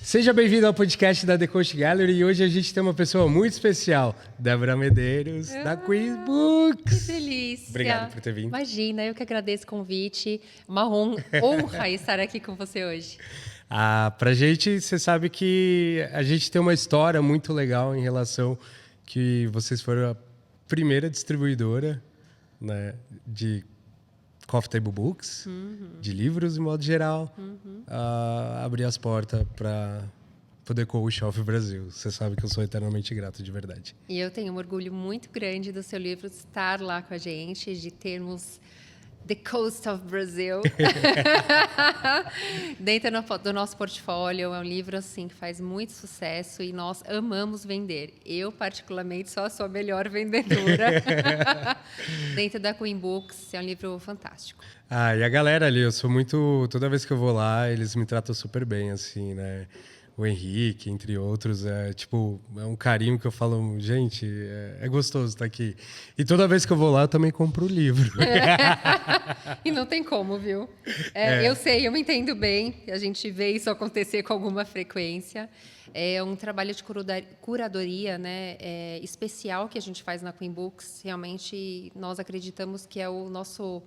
Seja bem-vindo ao podcast da The Coach Gallery e hoje a gente tem uma pessoa muito especial, Débora Medeiros, da Queen Books. Que delícia! Obrigado por ter vindo. Imagina, eu que agradeço o convite. Uma honra estar aqui com você hoje. Pra gente, você sabe que a gente tem uma história muito legal em relação que vocês foram a primeira distribuidora, né, de Coffee Table Books, de livros de modo geral, a abrir as portas para poder Coach Off Brasil. Você sabe que eu sou eternamente grato, de verdade. E eu tenho um orgulho muito grande do seu livro estar lá com a gente, de termos The Coast of Brazil dentro do nosso portfólio. É um livro assim que faz muito sucesso e nós amamos vender. Eu, particularmente, sou a sua melhor vendedora dentro da Queen Books. É um livro fantástico. E a galera ali, eu sou muito... Toda vez que eu vou lá, eles me tratam super bem, assim, né? O Henrique, entre outros, é um carinho que eu falo, gente, é gostoso estar aqui. E toda vez que eu vou lá, eu também compro o livro. E não tem como, viu? Eu sei, eu me entendo bem, a gente vê isso acontecer com alguma frequência. É um trabalho de curadoria, né, especial que a gente faz na Queen Books. Realmente, nós acreditamos que é o nosso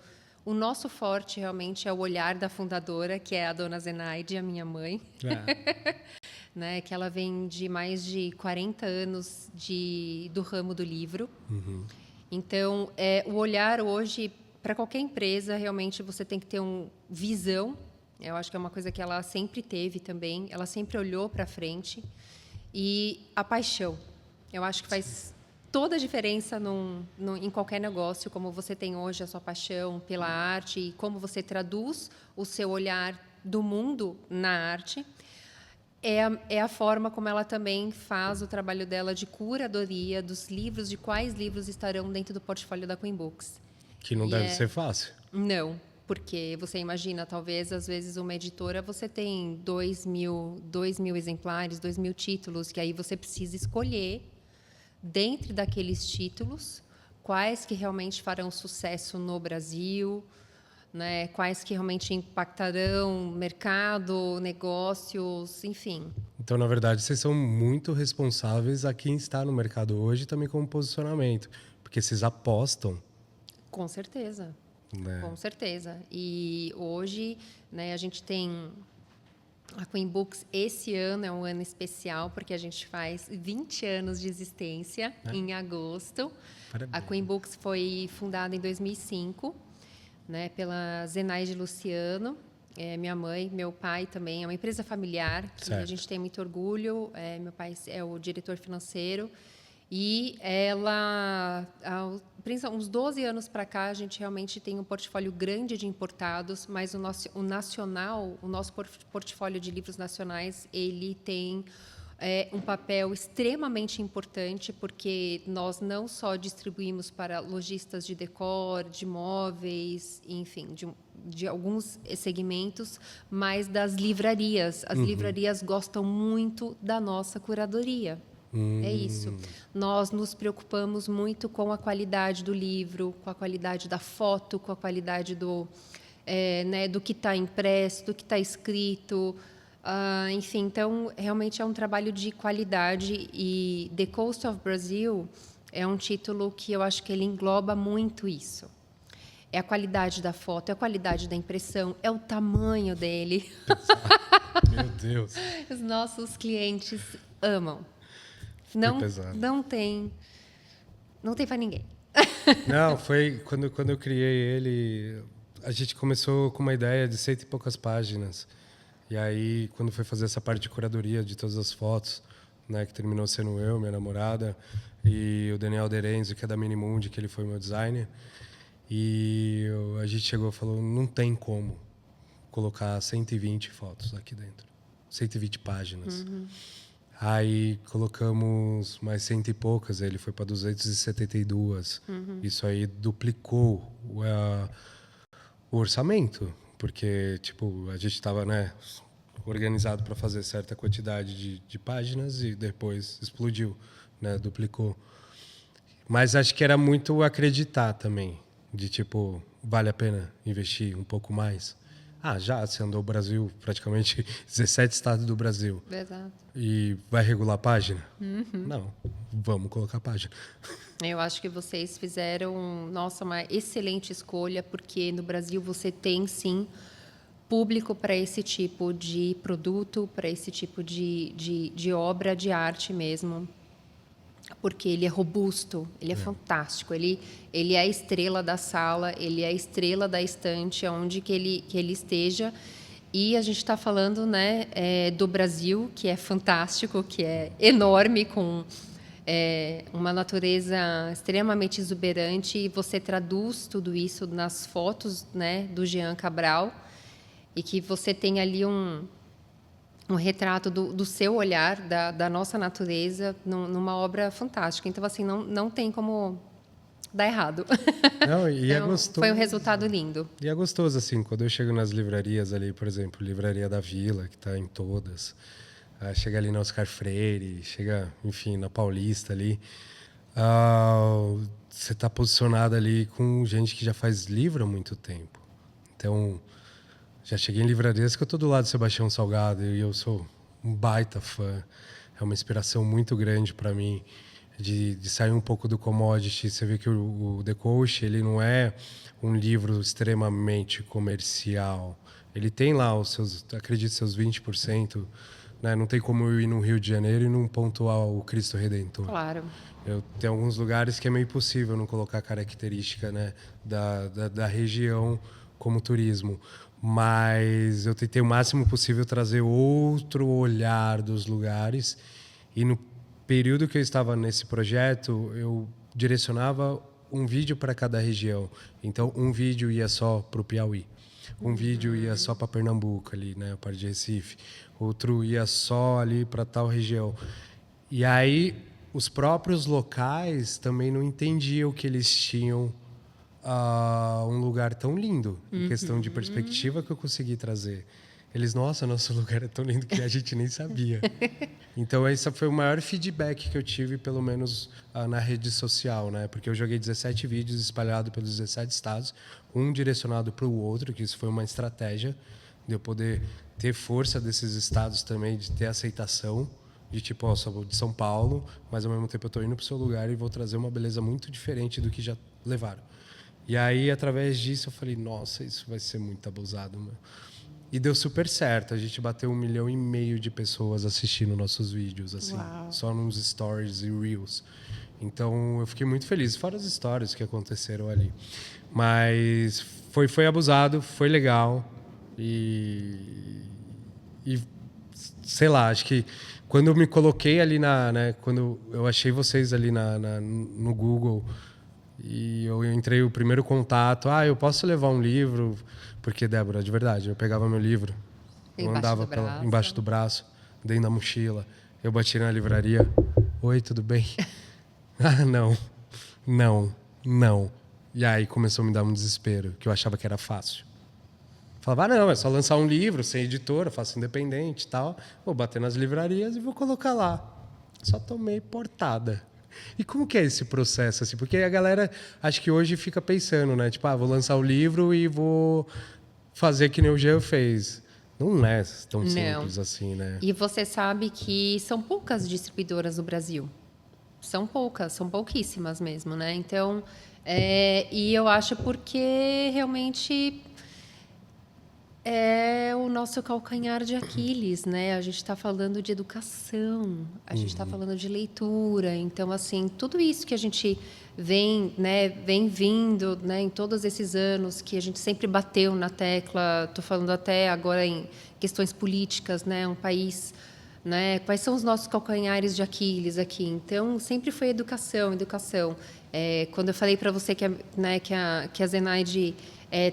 forte, realmente, é o olhar da fundadora, que é a dona Zenaide, a minha mãe. Né, que ela vem de mais de 40 anos do ramo do livro. Então, o olhar hoje, para qualquer empresa, realmente você tem que ter visão. Eu acho que é uma coisa que ela sempre teve também. Ela sempre olhou para frente. E a paixão. Eu acho que faz toda a diferença em qualquer negócio, como você tem hoje a sua paixão pela arte e como você traduz o seu olhar do mundo na arte. É a forma como ela também faz o trabalho dela de curadoria dos livros, de quais livros estarão dentro do portfólio da Queen Books. Que não deve ser fácil. Não, porque você imagina, talvez, às vezes, uma editora, você tem 2.000 exemplares, 2.000 títulos, que aí você precisa escolher, dentre daqueles títulos, quais que realmente farão sucesso no Brasil, né, quais que realmente impactarão mercado, negócios, enfim. Então, na verdade, vocês são muito responsáveis a quem está no mercado hoje também como posicionamento, porque vocês apostam. Com certeza, né? Com certeza. E hoje, né, a gente tem a Queen Books. Esse ano é um ano especial porque a gente faz 20 anos de existência em agosto. Parabéns. A Queen Books foi fundada em 2005. Né, pela Zenaide Luciano, minha mãe, meu pai também. É uma empresa familiar que a gente tem muito orgulho. Meu pai é o diretor financeiro. E ela, uns 12 anos para cá, a gente realmente tem um portfólio grande de importados, mas o nosso portfólio de livros nacionais, ele tem um papel extremamente importante, porque nós não só distribuímos para lojistas de decor, de móveis, enfim, de alguns segmentos, mas das livrarias. As livrarias gostam muito da nossa curadoria. É isso. Nós nos preocupamos muito com a qualidade do livro, com a qualidade da foto, com a qualidade do que está impresso, do que está escrito. Enfim, então, realmente é um trabalho de qualidade e The Coast of Brazil é um título que eu acho que ele engloba muito isso. É a qualidade da foto, é a qualidade da impressão, é o tamanho dele. Meu Deus. Os nossos clientes amam. Não tem para ninguém. Não, foi quando eu criei ele, a gente começou com uma ideia de 100 e poucas páginas. E aí, quando foi fazer essa parte de curadoria de todas as fotos, né, que terminou sendo eu, minha namorada, e o Daniel Derenzo, que é da Minimundi, que ele foi meu designer, e a gente chegou e falou, não tem como colocar 120 fotos aqui dentro, 120 páginas. Aí colocamos mais 100 e poucas, ele foi para 272. Isso aí duplicou o orçamento. Porque, a gente estava, né, organizado para fazer certa quantidade de páginas e depois explodiu, né, duplicou. Mas acho que era muito acreditar também, de vale a pena investir um pouco mais. Ah, já, você andou o Brasil, praticamente 17 estados do Brasil. Exato. E vai regular a página? Não, vamos colocar a página. Eu acho que vocês fizeram, nossa, uma excelente escolha, porque no Brasil você tem, sim, público para esse tipo de produto, para esse tipo de obra de arte mesmo. Porque ele é robusto, ele é fantástico, ele é a estrela da sala, ele é a estrela da estante, aonde que ele esteja. E a gente está falando, né, do Brasil, que é fantástico, que é enorme, com uma natureza extremamente exuberante, e você traduz tudo isso nas fotos, né, do Jean Cabral, e que você tem ali um retrato do seu olhar, da nossa natureza, numa obra fantástica. Então, assim, não tem como dar errado. Não, e é Então, gostoso. foi um resultado lindo. E é gostoso, assim, quando eu chego nas livrarias ali, por exemplo, Livraria da Vila, que está em todas, chega ali na Oscar Freire, chega, enfim, na Paulista ali, você está posicionado ali com gente que já faz livro há muito tempo. Então, já cheguei em livrarias que eu estou do lado do Sebastião Salgado e eu sou um baita fã. É uma inspiração muito grande para mim de sair um pouco do commodity. Você vê que o The Coach, ele não é um livro extremamente comercial. Ele tem lá os seus, acredito, seus 20%. Né? Não tem como eu ir no Rio de Janeiro e não pontuar o Cristo Redentor. Claro. Eu tenho alguns lugares que é meio impossível não colocar característica, né, da região como turismo. Mas eu tentei o máximo possível trazer outro olhar dos lugares. E no período que eu estava nesse projeto, eu direcionava um vídeo para cada região. Então, um vídeo ia só para o Piauí. Um vídeo ia só para Pernambuco, ali, né, a parte de Recife. Outro ia só ali para tal região. E aí, os próprios locais também não entendiam que eles tinham um lugar tão lindo, em questão de perspectiva que eu consegui trazer. Eles, nossa, nosso lugar é tão lindo que a gente nem sabia. Então, esse foi o maior feedback que eu tive, pelo menos na rede social, né? Porque eu joguei 17 vídeos espalhados pelos 17 estados, um direcionado para o outro, que isso foi uma estratégia de eu poder ter força desses estados também, de ter aceitação, de tipo, ó, sou de São Paulo, mas ao mesmo tempo eu estou indo para o seu lugar e vou trazer uma beleza muito diferente do que já levaram. E aí, através disso, eu falei, nossa, isso vai ser muito abusado, meu. E deu super certo. A gente bateu 1,5 milhão de pessoas assistindo nossos vídeos, assim, só nos stories e reels. Então, eu fiquei muito feliz, fora as histórias que aconteceram ali. Mas foi abusado, foi legal. E sei lá, acho que quando eu me coloquei ali né, quando eu achei vocês ali no Google, e eu entrei o primeiro contato, eu posso levar um livro? Porque, Débora, de verdade, eu pegava meu livro, eu andava embaixo do braço, dentro da mochila, eu bati na livraria, oi, tudo bem? Não. E aí começou a me dar um desespero, que eu achava que era fácil. Falava, não, é só lançar um livro, sem editora, faço independente e tal, vou bater nas livrarias e vou colocar lá. Só tomei portada. E como que é esse processo, assim? Porque a galera, acho que hoje fica pensando, né? Tipo, vou lançar o livro e vou fazer que nem o Jean fez. Não é tão simples assim, né? E você sabe que são poucas distribuidoras no Brasil. São poucas, são pouquíssimas mesmo, né? Então, e eu acho porque realmente é o nosso calcanhar de Aquiles, né? A gente está falando de educação, a gente está falando de leitura. Então, assim, tudo isso que a gente vem vindo, né, em todos esses anos que a gente sempre bateu na tecla. Estou falando até agora em questões políticas, né? Um país, né? Quais são os nossos calcanhares de Aquiles aqui? Então, sempre foi educação. Quando eu falei para você que a Zenaide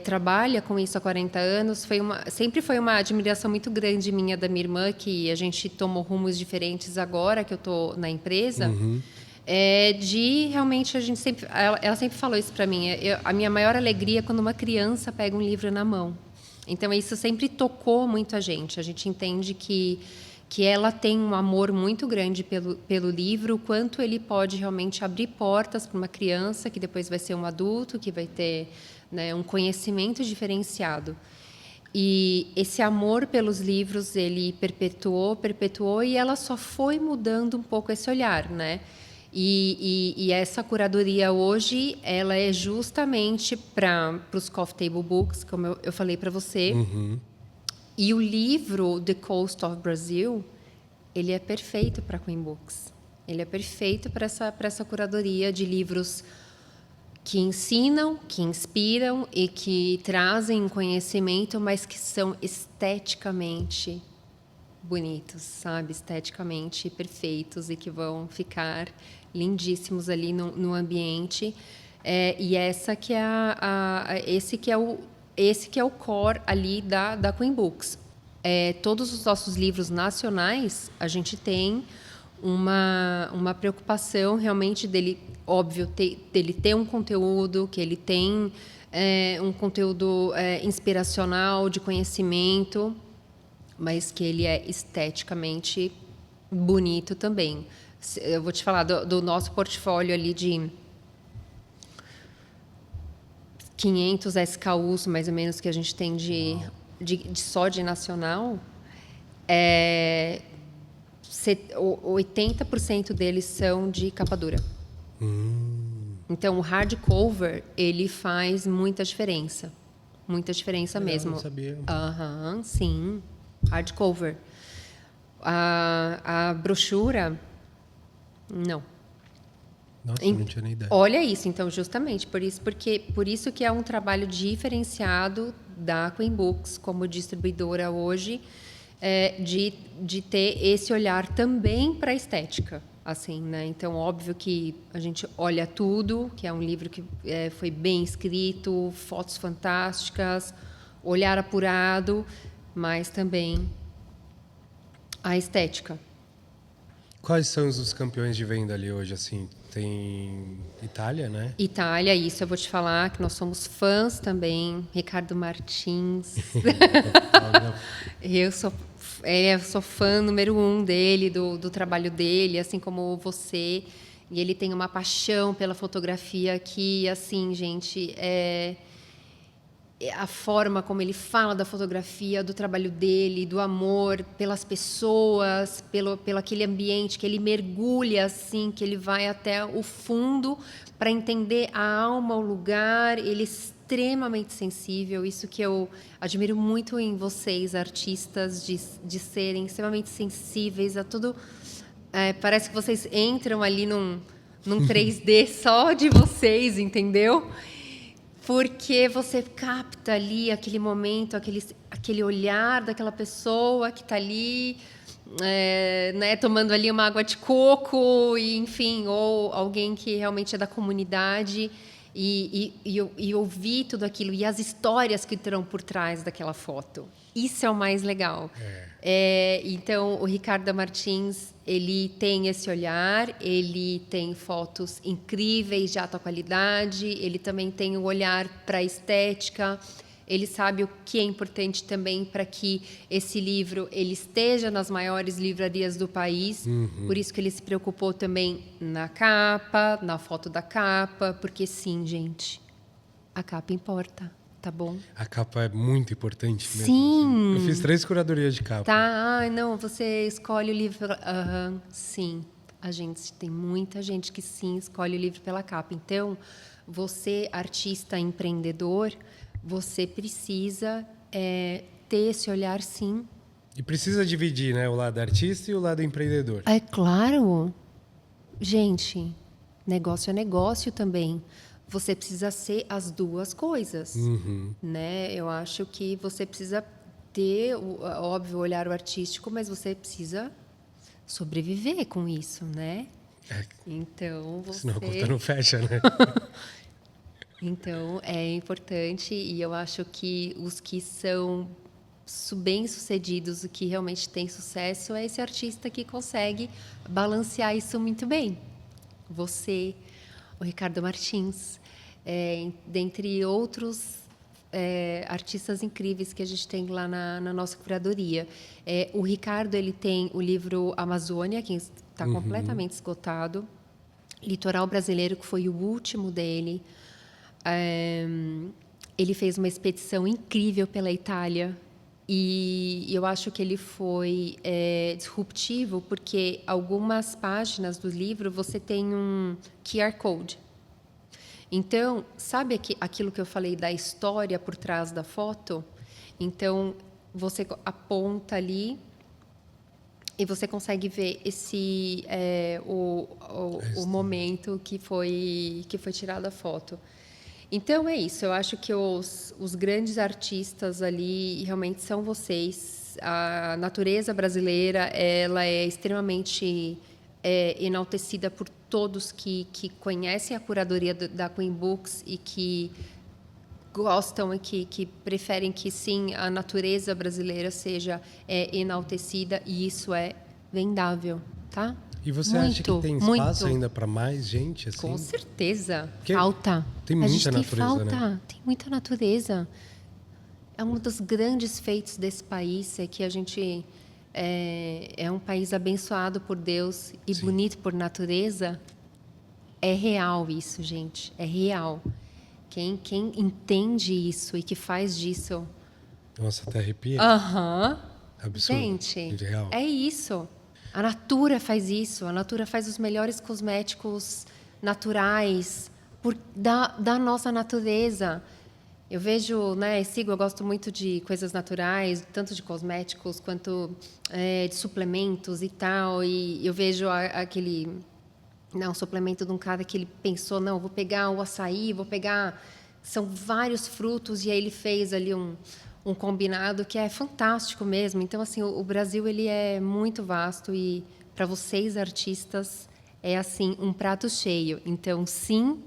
trabalha com isso há 40 anos, sempre foi uma admiração muito grande minha da minha irmã, que a gente tomou rumos diferentes agora que eu estou na empresa, de realmente a gente sempre, ela sempre falou isso para mim, a minha maior alegria é quando uma criança pega um livro na mão. Então isso sempre tocou muito a gente entende que ela tem um amor muito grande pelo livro, o quanto ele pode realmente abrir portas para uma criança que depois vai ser um adulto, que vai ter, né, um conhecimento diferenciado. E esse amor pelos livros, ele perpetuou, e ela só foi mudando um pouco esse olhar, né? E essa curadoria hoje, ela é justamente para os coffee table books, como eu falei para você. E o livro The Coast of Brazil, ele é perfeito para Queen Books. Ele é perfeito para essa curadoria de livros que ensinam, que inspiram e que trazem conhecimento, mas que são esteticamente bonitos, sabe? Esteticamente perfeitos e que vão ficar lindíssimos ali no ambiente. E esse que é o core ali da Queen Books. Todos os nossos livros nacionais, a gente tem uma preocupação realmente dele, óbvio, dele ter um conteúdo, que ele tem um conteúdo inspiracional, de conhecimento, mas que ele é esteticamente bonito também. Eu vou te falar do nosso portfólio ali de 500 SKUs, mais ou menos, que a gente tem só de nacional. 80% deles são de capa dura. Então, o hardcover, ele faz muita diferença. Muita diferença mesmo. Não sabia. Sim. Hardcover. A brochura, não. Nossa, não tinha nem ideia. Olha isso, então, justamente. Por isso que é um trabalho diferenciado da Queen Books como distribuidora hoje, de ter esse olhar também para a estética, assim, né? Então, óbvio que a gente olha tudo, que é um livro que foi bem escrito, fotos fantásticas, olhar apurado, mas também a estética. Quais são os campeões de venda ali hoje, assim? Tem Itália, né? Itália, isso eu vou te falar, que nós somos fãs também. Ricardo Martins. Eu sou fã número 1 dele, do trabalho dele, assim como você. E ele tem uma paixão pela fotografia que, assim, gente, a forma como ele fala da fotografia, do trabalho dele, do amor pelas pessoas, pelo aquele ambiente que ele mergulha, assim, que ele vai até o fundo para entender a alma, o lugar. Ele é extremamente sensível. Isso que eu admiro muito em vocês, artistas, de serem extremamente sensíveis a tudo. Parece que vocês entram ali num 3D só de vocês, entendeu? Porque você capta ali aquele momento, aquele olhar daquela pessoa que está ali, né, tomando ali uma água de coco, e, enfim, ou alguém que realmente é da comunidade, e ouvir tudo aquilo, e as histórias que terão por trás daquela foto. Isso é o mais legal. Então, o Ricardo Martins, ele tem esse olhar, ele tem fotos incríveis de alta qualidade, ele também tem um olhar para a estética, ele sabe o que é importante também para que esse livro ele esteja nas maiores livrarias do país. Por isso que ele se preocupou também na capa, na foto da capa, porque sim, gente, a capa importa. Tá bom? A capa é muito importante mesmo. Sim. Eu fiz 3 curadorias de capa. Tá, não, você escolhe o livro. Sim. Tem muita gente que sim escolhe o livro pela capa. Então, você, artista empreendedor, você precisa ter esse olhar, sim. E precisa dividir, né? O lado artista e o lado empreendedor. É claro. Gente, negócio é negócio também. Você precisa ser as duas coisas, né? Eu acho que você precisa ter, óbvio, o olhar artístico, mas você precisa sobreviver com isso, né? Então, senão a conta não fecha, né? Então, é importante, e eu acho que os que são bem-sucedidos, o que realmente tem sucesso, é esse artista que consegue balancear isso muito bem. Você, o Ricardo Martins, dentre outros artistas incríveis que a gente tem lá na nossa curadoria. O Ricardo, ele tem o livro Amazônia, que está completamente esgotado. Litoral Brasileiro, que foi o último dele. ele fez uma expedição incrível pela Itália. E eu acho que ele foi disruptivo, porque algumas páginas do livro você tem um QR Code. Então, sabe aquilo que eu falei da história por trás da foto? Então, você aponta ali e você consegue ver o momento que foi tirada a foto. Então, é isso. Eu acho que os grandes artistas ali realmente são vocês. A natureza brasileira, ela é extremamente enaltecida por todos que conhecem a curadoria da Queen Books e que gostam e que preferem que, sim, a natureza brasileira seja enaltecida, e isso é vendável, tá? E você acha que tem espaço ainda para mais gente assim? Com certeza. Porque falta. Tem muita a gente natureza, tem falta. né? Tem muita natureza. É um dos grandes feitos desse país, é que a gente é um país abençoado por Deus e Sim. bonito por natureza. É real isso, gente. É real. Quem entende isso e que faz disso... Nossa, até arrepia. Aham. Absurdo. Gente, Real. é isso. A Natura faz isso. A Natura faz os melhores cosméticos naturais da nossa natureza. Eu vejo, né, eu gosto muito de coisas naturais, tanto de cosméticos quanto de suplementos e tal. E eu vejo um suplemento de um cara que ele pensou, não, vou pegar o açaí, são vários frutos, e aí ele fez ali um combinado que é fantástico mesmo. Então, assim, o Brasil, ele é muito vasto, e para vocês, artistas, é, assim, um prato cheio. Então, sim,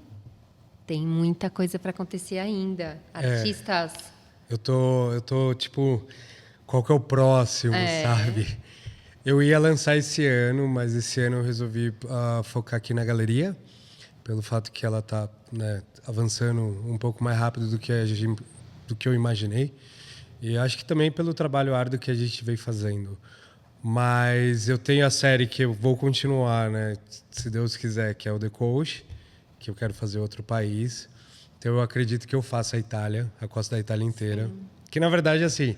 tem muita coisa para acontecer ainda. Artistas... Eu tô, tipo, qual que é o próximo, sabe? Eu ia lançar esse ano, mas esse ano eu resolvi focar aqui na galeria, pelo fato que ela está, né, avançando um pouco mais rápido do que eu imaginei. E acho que também pelo trabalho árduo que a gente vem fazendo. Mas eu tenho a série que eu vou continuar, né, se Deus quiser, que é o The Coast, que eu quero fazer outro país. Então eu acredito que eu faça a Itália, a costa da Itália inteira. Sim. Que na verdade, assim,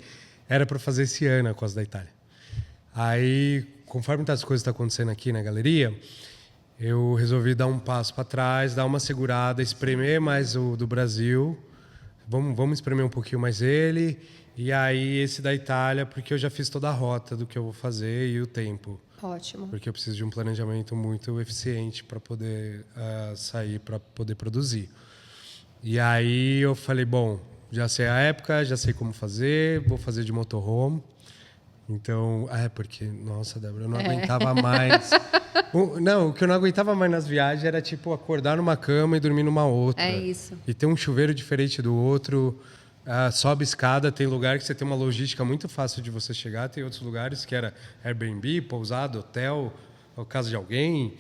era para fazer esse ano a costa da Itália. Aí, conforme as coisas estão acontecendo aqui na galeria, eu resolvi dar um passo para trás, dar uma segurada, espremer mais o do Brasil. Vamos espremer um pouquinho mais ele. E aí esse da Itália, porque eu já fiz toda a rota do que eu vou fazer e o tempo. Ótimo. Porque eu preciso de um planejamento muito eficiente para poder sair, para poder produzir. E aí eu falei, bom, já sei a época, já sei como fazer, vou fazer de motorhome. Então, porque, nossa, Débora, eu não aguentava mais. O que eu não aguentava mais nas viagens era, tipo, acordar numa cama e dormir numa outra. É isso. E ter um chuveiro diferente do outro. Sobe escada, tem lugar que você tem uma logística muito fácil de você chegar. Tem outros lugares que era Airbnb, pousada, hotel, ou casa de alguém.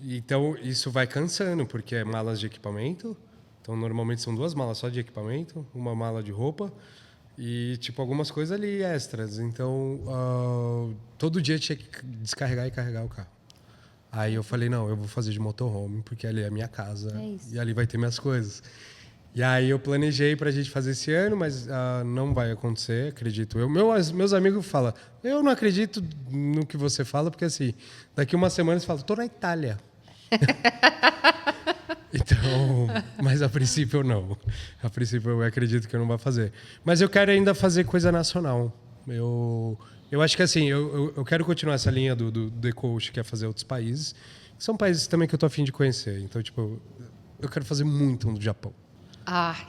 Então, isso vai cansando, porque é malas de equipamento. Então, normalmente são 2 malas só de equipamento, uma mala de roupa. E, tipo, algumas coisas ali extras. Então, todo dia tinha que descarregar e carregar o carro. Aí eu falei, não, eu vou fazer de motorhome, porque ali é a minha casa. E ali vai ter minhas coisas. E aí eu planejei pra gente fazer esse ano, mas não vai acontecer, acredito eu. Meus amigos falam, eu não acredito no que você fala, porque assim, daqui uma semana você fala, tô na Itália. Então, mas a princípio não. A princípio eu acredito que eu não vou fazer. Mas eu quero ainda fazer coisa nacional. Eu acho que assim, eu quero continuar essa linha do The Coast, que é fazer outros países. Que são países também que eu tô a fim de conhecer. Então, tipo, eu quero fazer muito no Japão.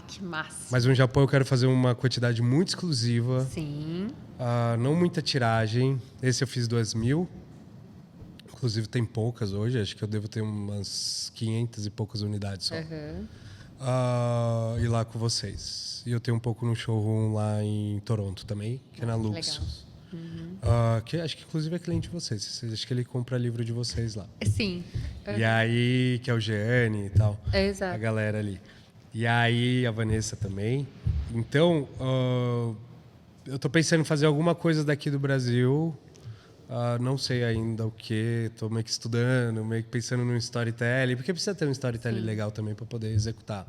Que massa. Mas no Japão eu quero fazer uma quantidade muito exclusiva. Sim. Não muita tiragem. Esse eu fiz 2.000. Inclusive tem poucas hoje, acho que eu devo ter umas 500 e poucas unidades só. E lá com vocês. E eu tenho um pouco no showroom lá em Toronto também, que é na Lux. Legal. Que acho que inclusive é cliente de vocês. Acho que ele compra livro de vocês lá. Sim. E aí, que é o Gianni e tal. Exato. A galera ali. E aí, a Vanessa também. Então, eu tô pensando em fazer alguma coisa daqui do Brasil. Não sei ainda o que, estou meio que estudando, meio que pensando num storytelling, porque precisa ter um storytelling legal também para poder executar.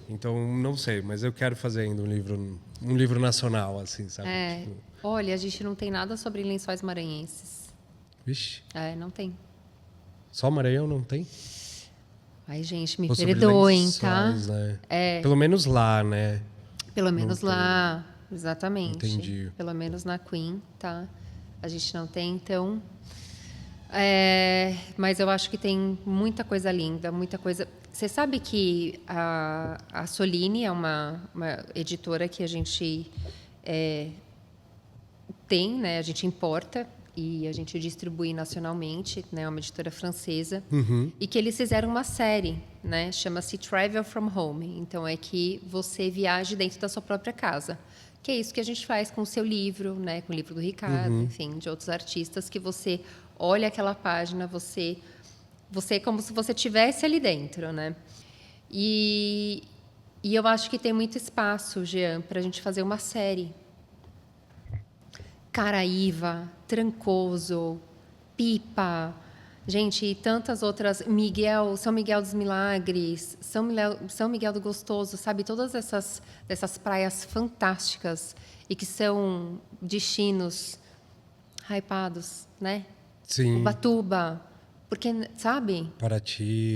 Então, não sei, mas eu quero fazer ainda um livro nacional, assim, sabe? Tipo, Olha, a gente não tem nada sobre Lençóis Maranhenses. vixe, Não tem. só Maranhão não tem? Ai, gente, me Ou sobre perdoem, tá? Lençóis, né? Pelo menos lá, né? Pelo menos tem. lá, exatamente. Entendi. Pelo menos na Queen, tá? A gente não tem, então. Mas eu acho que tem muita coisa linda, muita coisa. Você sabe que a Soline é uma editora que a gente tem, né? A gente importa e a gente distribui nacionalmente, né? É uma editora francesa. E que eles fizeram uma série, né? Chama-se Travel from Home. Então, é que você viaje dentro da sua própria casa. Que é isso que a gente faz com o seu livro, né? Com o livro do Ricardo, enfim, de outros artistas, que você olha aquela página, você é como se você estivesse ali dentro, né? E eu acho que tem muito espaço, Jean, para a gente fazer uma série. Caraíva, Trancoso, Pipa, gente, e tantas outras, São Miguel dos Milagres, São Miguel do Gostoso, sabe? Todas essas praias fantásticas e que são destinos hypados, né? Sim. Ubatuba, porque, sabe? Paraty.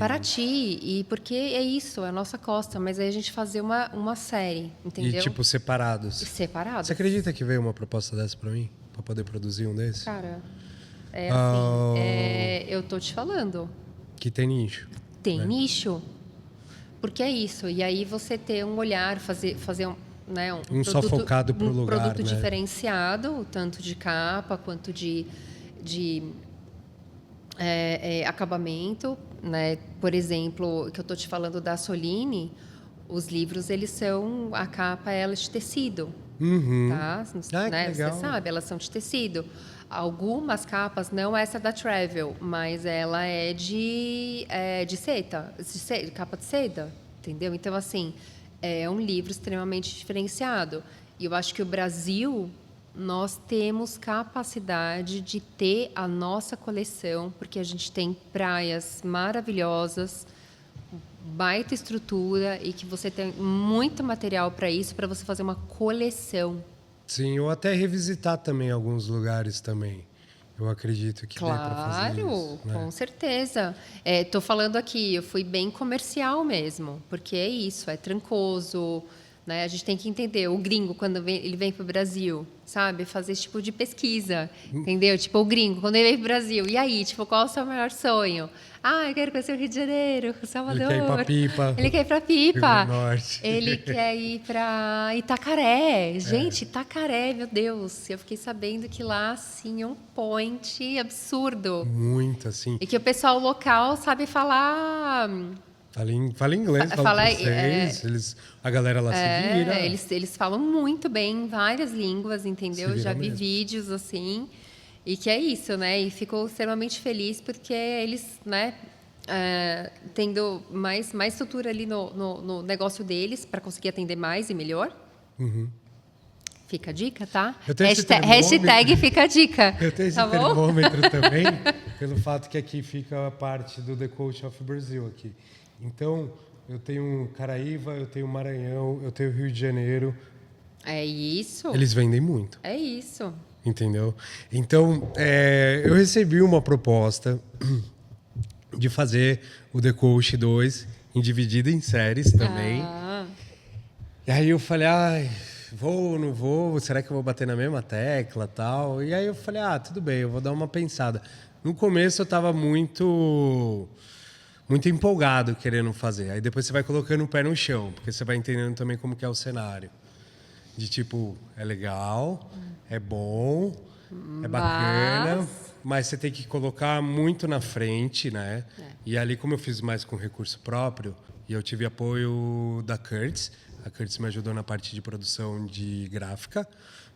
E porque é isso, é a nossa costa, mas aí a gente fazer uma série, entendeu? E, tipo, separados. Separados. Você acredita que veio uma proposta dessa pra mim? Pra poder produzir um desses? Cara, assim, eu tô te falando. Que tem nicho. Tem nicho. Porque é isso. E aí você ter um olhar, fazer né, Um só focado pro lugar, produto né? diferenciado, tanto de capa quanto de acabamento, né? Por exemplo, que eu tô te falando da Soline, os livros, eles são... A capa, ela é de tecido. Tá? Né? Que legal. Você sabe, elas são de tecido. Algumas capas, não essa da Travel, mas ela é de seta, capa de seda, entendeu? Então, assim, é um livro extremamente diferenciado. E eu acho que o Brasil, nós temos capacidade de ter a nossa coleção, porque a gente tem praias maravilhosas, baita estrutura e que você tem muito material para isso, para você fazer uma coleção. Sim, ou até revisitar também alguns lugares também. Eu acredito que dê para fazer isso. Né? Com certeza. Tô falando aqui, eu fui bem comercial mesmo, porque é isso, é Trancoso, né? A gente tem que entender, o gringo, quando ele vem para o Brasil, sabe? Fazer esse tipo de pesquisa, entendeu? Tipo, o gringo, quando ele vem para o Brasil, e aí, tipo, qual é o seu maior sonho? Eu quero conhecer o Rio de Janeiro, Salvador. Ele quer ir para Pipa. Ele quer ir para Pipa. Rio do Norte. Ele quer ir para Itacaré. Gente, Itacaré, meu Deus. Eu fiquei sabendo que lá, assim, é um point absurdo. Muito, assim. E que o pessoal local sabe falar... Fala inglês, fala francês. A galera lá se vira. Eles falam muito bem várias línguas, entendeu? Já vi vídeos assim. E que é isso, né? E ficou extremamente feliz porque eles, né, tendo mais estrutura ali no negócio deles para conseguir atender mais e melhor. Fica a dica, tá? Hashtag fica a dica. Eu tenho esse termômetro também, pelo fato que aqui fica a parte do The Coach of Brazil aqui. Então, eu tenho Caraíva, eu tenho Maranhão, eu tenho Rio de Janeiro. É isso. Eles vendem muito. É isso. Entendeu? Então, eu recebi uma proposta de fazer o The Coach 2 dividido em séries também. E aí eu falei, vou, não vou, será que eu vou bater na mesma tecla e tal? E aí eu falei, tudo bem, eu vou dar uma pensada. No começo eu estava muito empolgado querendo fazer. Aí depois você vai colocando o pé no chão, porque você vai entendendo também como que é o cenário. De tipo, é legal, é bom, é bacana, mas você tem que colocar muito na frente, né? E ali, como eu fiz mais com recurso próprio, e eu tive apoio da Curtis, a Curtis me ajudou na parte de produção de gráfica.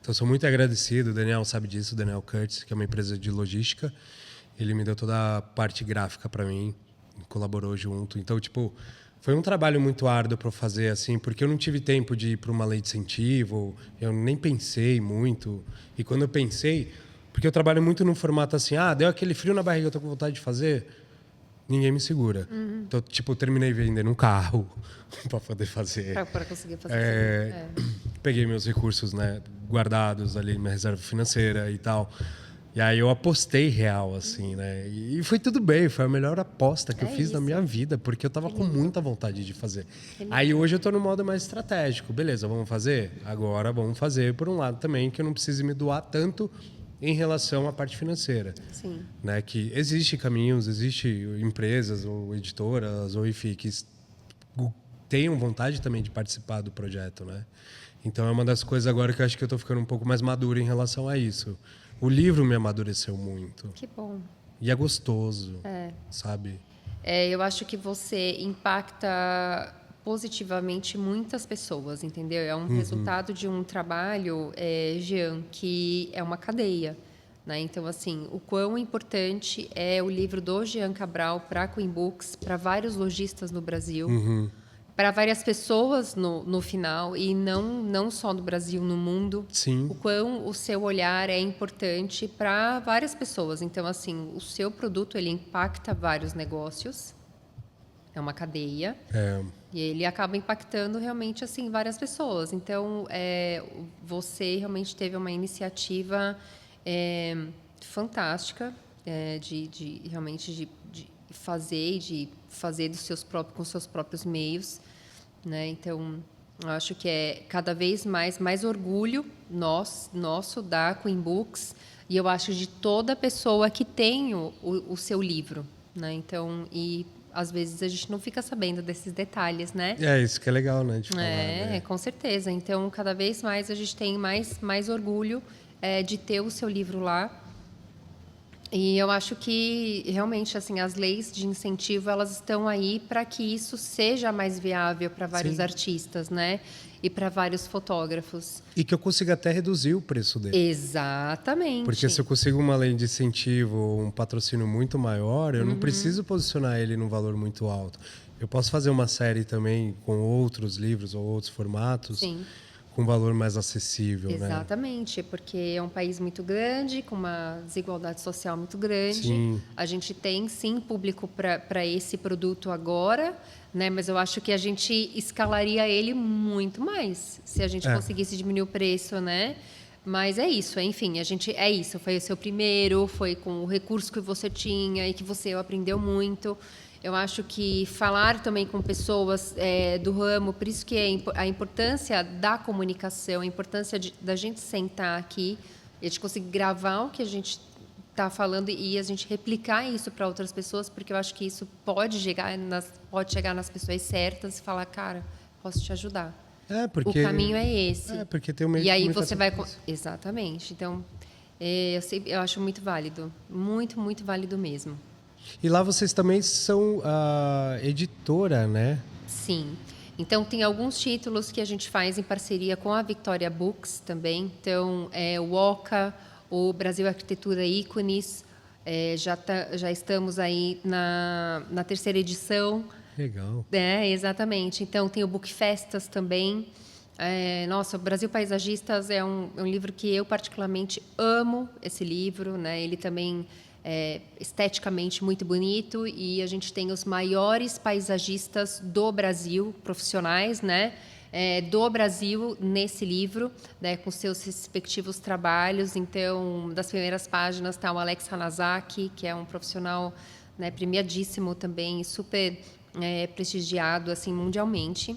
Então, sou muito agradecido, o Daniel sabe disso, o Daniel Curtis, que é uma empresa de logística. Ele me deu toda a parte gráfica para mim, colaborou junto. Então, tipo, foi um trabalho muito árduo para fazer, assim, porque eu não tive tempo de ir para uma lei de incentivo, eu nem pensei muito. E quando eu pensei, porque eu trabalho muito num formato assim, deu aquele frio na barriga, eu tô com vontade de fazer, ninguém me segura. Então, tipo, eu terminei vendendo um carro para poder fazer. Para conseguir fazer. Peguei meus recursos, né, guardados ali, minha reserva financeira e tal. E aí eu apostei real, assim, né? E foi tudo bem, foi a melhor aposta que eu fiz na minha vida, porque eu tava com muita vontade de fazer. Aí hoje eu tô no modo mais estratégico. Beleza, vamos fazer? Agora vamos fazer por um lado também, que eu não precise me doar tanto em relação à parte financeira. Sim. Né? Que existe caminhos, existe empresas ou editoras ou enfim, que tenham vontade também de participar do projeto, né? Então é uma das coisas agora que eu acho que eu tô ficando um pouco mais maduro em relação a isso. O livro me amadureceu muito. Que bom. E é gostoso, sabe? Eu acho que você impacta positivamente muitas pessoas, entendeu? É um resultado de um trabalho, Jean, que é uma cadeia. Né? Então, assim, o quão importante é o livro do Jean Cabral para a Queen Books, para vários lojistas no Brasil, para várias pessoas no final, e não só no Brasil, no mundo. Sim. O quão o seu olhar é importante para várias pessoas. Então, assim, o seu produto, ele impacta vários negócios. É uma cadeia. E ele acaba impactando realmente, assim, várias pessoas. Então, você realmente teve uma iniciativa fantástica realmente de fazer com seus próprios meios, né? Então, eu acho que é cada vez mais orgulho nosso da Queen Books, e eu acho de toda pessoa que tem o seu livro, né? Então, e às vezes a gente não fica sabendo desses detalhes, né? Isso que é legal, né, de falar. Né? Com certeza. Então, cada vez mais a gente tem mais orgulho de ter o seu livro lá. E eu acho que, realmente, assim, as leis de incentivo, elas estão aí para que isso seja mais viável para vários artistas, né? E para vários fotógrafos. E que eu consiga até reduzir o preço dele. Exatamente. Porque se eu consigo uma lei de incentivo, um patrocínio muito maior, eu não preciso posicionar ele num valor muito alto. Eu posso fazer uma série também com outros livros ou outros formatos. Sim. Com um valor mais acessível, Exatamente, porque é um país muito grande, com uma desigualdade social muito grande. Sim. A gente tem, sim, público para esse produto agora, né? Mas eu acho que a gente escalaria ele muito mais, se a gente conseguisse diminuir o preço, né? Mas é isso, enfim, foi o seu primeiro, foi com o recurso que você tinha e que você aprendeu muito. Eu acho que falar também com pessoas do ramo, por isso que a importância da comunicação, a importância da gente sentar aqui e a gente conseguir gravar o que a gente está falando e a gente replicar isso para outras pessoas, porque eu acho que isso pode chegar nas pessoas certas e falar, cara, posso te ajudar. Porque o caminho é esse. Porque tem um meio e aí você vai... Exatamente. Então, eu acho muito válido. Muito, muito válido mesmo. E lá vocês também são a editora, né? Sim. Então, tem alguns títulos que a gente faz em parceria com a Victoria Books também. Então, o OCA, o Brasil Arquitetura Ícones, já estamos aí na terceira edição. Legal. Exatamente. Então, tem o Book Festas também. Nossa, o Brasil Paisagistas é um livro que eu particularmente amo, esse livro, né? Ele também esteticamente muito bonito, e a gente tem os maiores paisagistas do Brasil, profissionais, né, do Brasil nesse livro, né, com seus respectivos trabalhos. Então, das primeiras páginas está o Alex Hanazaki, que é um profissional, né, premiadíssimo também, super prestigiado assim mundialmente.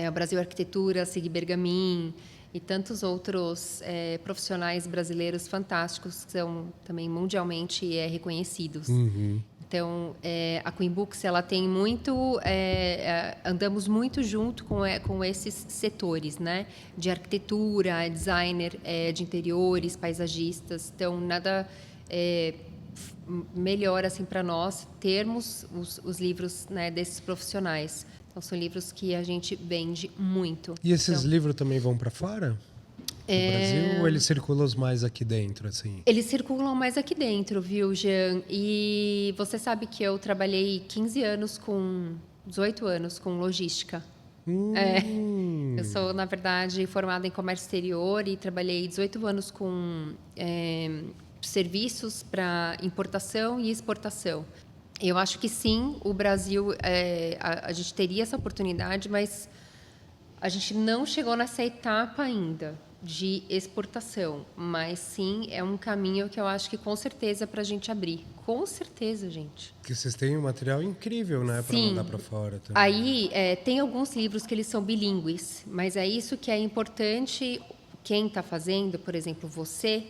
O Brasil Arquitetura, Sig Bergamin e tantos outros profissionais brasileiros fantásticos que são também mundialmente reconhecidos. Então, a Queen Books, ela tem muito... andamos muito junto com esses setores, né? De arquitetura, designer de interiores, paisagistas. Então, nada melhor assim, para nós termos os livros, né, desses profissionais. Então, são livros que a gente vende muito. E esses livros também vão para fora? No Brasil, ou eles circulam mais aqui dentro, assim? Eles circulam mais aqui dentro, viu, Jean? E você sabe que eu trabalhei 18 anos com logística. Eu sou, na verdade, formada em comércio exterior e trabalhei 18 anos com serviços para importação e exportação. Eu acho que sim, o Brasil, a gente teria essa oportunidade, mas a gente não chegou nessa etapa ainda de exportação. Mas sim, é um caminho que eu acho que com certeza para a gente abrir. Com certeza, gente. Que vocês têm um material incrível, né, para Sim. mandar para fora também. Aí, tem alguns livros que eles são bilíngues, mas é isso que é importante quem está fazendo, por exemplo, você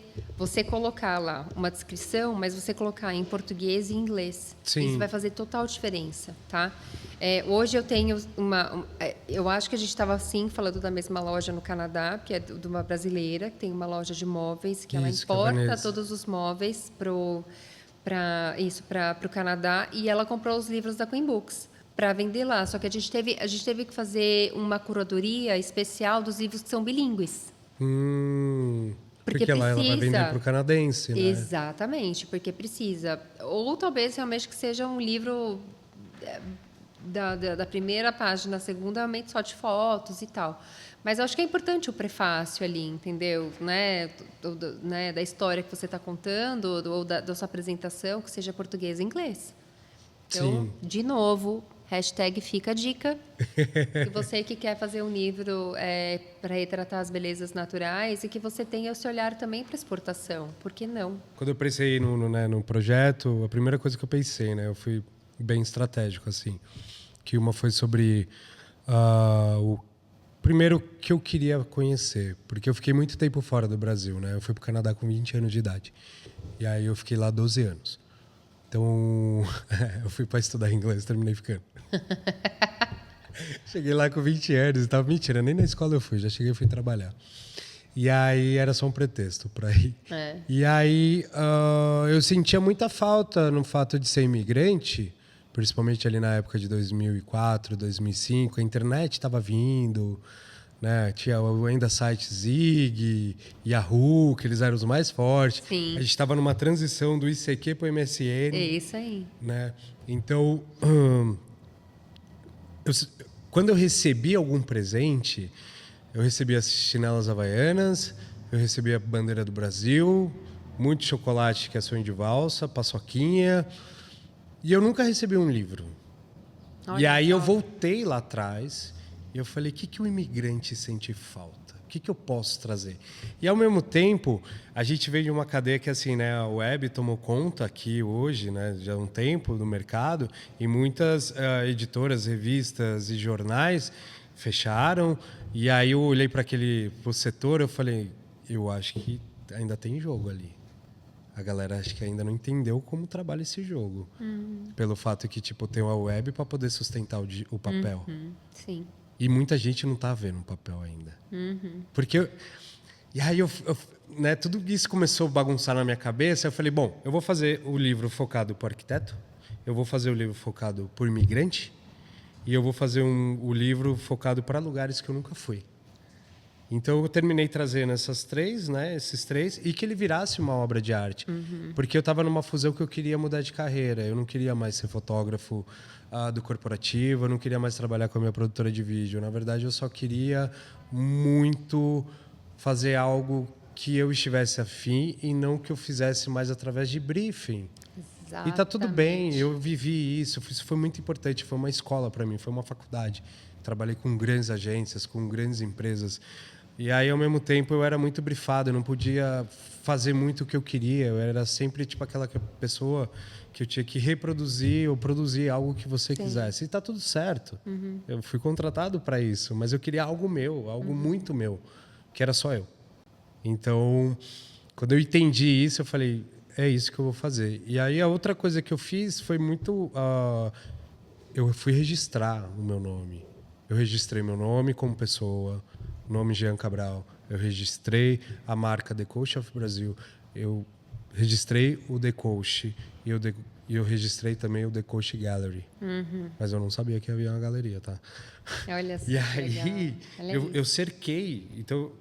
colocar lá uma descrição, mas você colocar em português e inglês. Sim. Isso vai fazer total diferença, tá? Hoje eu tenho eu acho que a gente estava, assim, falando da mesma loja no Canadá, que é de uma brasileira, que tem uma loja de móveis, que ela Isso, que é a importa Vanessa. todos os móveis para o Canadá, e ela comprou os livros da Queen Books para vender lá. Só que a gente teve que fazer uma curadoria especial dos livros que são bilíngues. Porque lá ela vai vender para o canadense, né? Exatamente, porque precisa. Ou talvez realmente que seja um livro da primeira página, da segunda, realmente só de fotos e tal. Mas eu acho que é importante o prefácio ali, entendeu? Né? Da história que você está contando, ou da sua apresentação, que seja português e inglês. Então, Sim. de novo, hashtag fica a dica. Que você que quer fazer um livro para retratar as belezas naturais e que você tenha esse olhar também para exportação. Por que não? Quando eu pensei no projeto, a primeira coisa que eu pensei, né, eu fui bem estratégico, assim, que uma foi sobre o primeiro que eu queria conhecer, porque eu fiquei muito tempo fora do Brasil, né? Eu fui para o Canadá com 20 anos de idade. E aí eu fiquei lá 12 anos. Então, eu fui para estudar inglês, terminei ficando. Cheguei lá com 20 anos e tava mentira, nem na escola eu fui, já cheguei e fui trabalhar. E aí era só um pretexto para ir. E aí eu sentia muita falta no fato de ser imigrante, principalmente ali na época de 2004, 2005, a internet estava vindo, né? Tinha ainda sites Zig, Yahoo, que eles eram os mais fortes. Sim. A gente estava numa transição do ICQ para o MSN. É isso aí. Né? Então, quando eu recebi algum presente, eu recebi as chinelas havaianas, eu recebi a bandeira do Brasil, muito chocolate, que é sonho de valsa, paçoquinha, e eu nunca recebi um livro. Olha E aí eu só. voltei lá atrás e eu falei, o que o imigrante sente falta? O que eu posso trazer? E, ao mesmo tempo, a gente veio de uma cadeia que, assim, né, a web tomou conta aqui hoje, né, já há um tempo no mercado, e muitas editoras, revistas e jornais fecharam. E aí eu olhei para o setor, eu falei, eu acho que ainda tem jogo ali. A galera acho que ainda não entendeu como trabalha esse jogo. Pelo fato que, tipo, tem uma web para poder sustentar o papel. Sim. E muita gente não tá vendo o papel ainda. Porque e aí né, tudo isso começou a bagunçar na minha cabeça. Eu falei, bom, eu vou fazer o livro focado para arquiteto, eu vou fazer o livro focado por imigrante e eu vou fazer o livro focado para lugares que eu nunca fui. Então eu terminei trazendo esses três, e que ele virasse uma obra de arte. Porque eu estava numa fusão que eu queria mudar de carreira. Eu não queria mais ser fotógrafo do corporativo, eu não queria mais trabalhar com a minha produtora de vídeo. Na verdade, eu só queria muito fazer algo que eu estivesse afim e não que eu fizesse mais através de briefing. Exatamente. E tá tudo bem, eu vivi isso foi muito importante, foi uma escola para mim, foi uma faculdade. Trabalhei com grandes agências, com grandes empresas. E aí, ao mesmo tempo, eu era muito brifado, eu não podia fazer muito o que eu queria. Eu era sempre tipo aquela pessoa que eu tinha que reproduzir ou produzir algo que você quisesse. E está tudo certo. Eu fui contratado para isso, mas eu queria algo meu, algo muito meu, que era só eu. Então, quando eu entendi isso, eu falei, é isso que eu vou fazer. E aí, a outra coisa que eu fiz foi muito... eu fui registrar o meu nome. Eu registrei meu nome como pessoa, o nome Jean Cabral. Eu registrei a marca The Coach of Brasil. Eu registrei o The Coach e eu registrei também o The Coach Gallery. Mas eu não sabia que havia uma galeria, tá? Olha só. E aí eu cerquei. Então